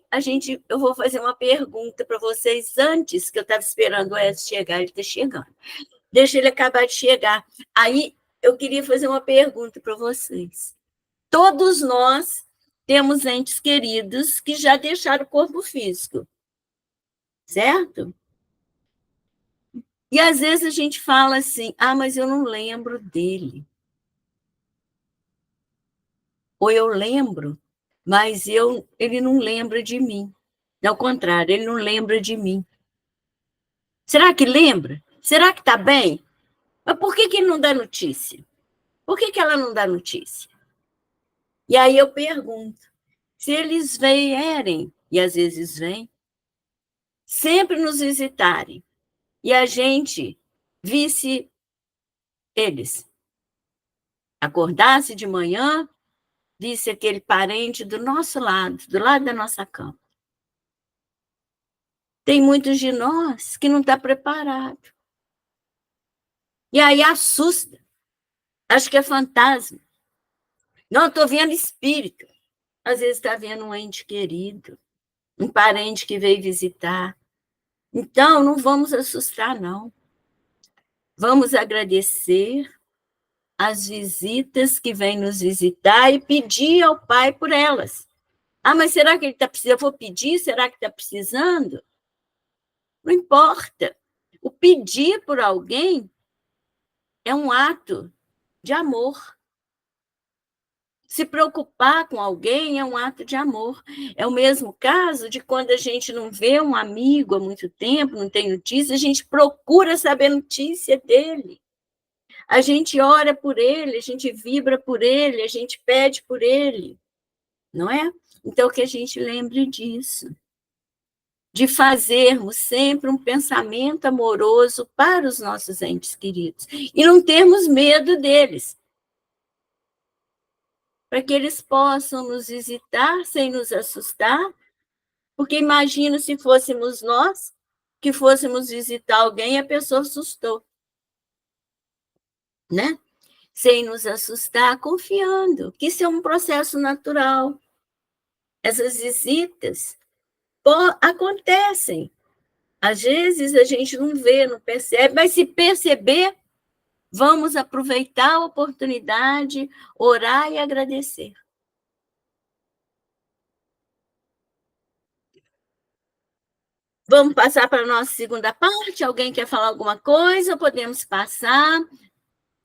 eu vou fazer uma pergunta para vocês antes, que eu estava esperando o Edson chegar, ele está chegando. Deixa ele acabar de chegar. Aí, eu queria fazer uma pergunta para vocês. Todos nós temos entes queridos que já deixaram o corpo físico, certo? E às vezes a gente fala assim, mas eu não lembro dele. Ou eu lembro, mas ele não lembra de mim. Ao contrário, ele não lembra de mim. Será que lembra? Será que está bem? Mas por que ele não dá notícia? Por que ela não dá notícia? E aí eu pergunto, se eles vierem, e às vezes vêm, sempre nos visitarem, e a gente visse eles, acordasse de manhã, visse aquele parente do nosso lado, do lado da nossa cama. Tem muitos de nós que não estão preparados. E aí assusta. Acho que é fantasma. Não, estou vendo espírito. Às vezes está vendo um ente querido, um parente que veio visitar. Então, não vamos assustar, não. Vamos agradecer as visitas que vêm nos visitar e pedir ao Pai por elas. Mas será que ele está precisando? Eu vou pedir? Será que está precisando? Não importa. O pedir por alguém é um ato de amor. Se preocupar com alguém é um ato de amor. É o mesmo caso de quando a gente não vê um amigo há muito tempo, não tem notícia, a gente procura saber notícia dele. A gente ora por ele, a gente vibra por ele, a gente pede por ele, não é? Então, que a gente lembre disso. De fazermos sempre um pensamento amoroso para os nossos entes queridos. E não termos medo deles. Para que eles possam nos visitar sem nos assustar, porque imagina se fôssemos nós que fôssemos visitar alguém e a pessoa assustou, né? Sem nos assustar, confiando que isso é um processo natural. Essas visitas acontecem. Às vezes a gente não vê, não percebe, mas se perceber, vamos aproveitar a oportunidade, orar e agradecer. Vamos passar para a nossa segunda parte? Alguém quer falar alguma coisa? Podemos passar.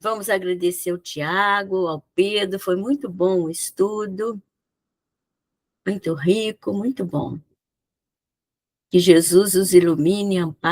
Vamos agradecer ao Tiago, ao Pedro. Foi muito bom o estudo. Muito rico, muito bom. Que Jesus os ilumine e ampare.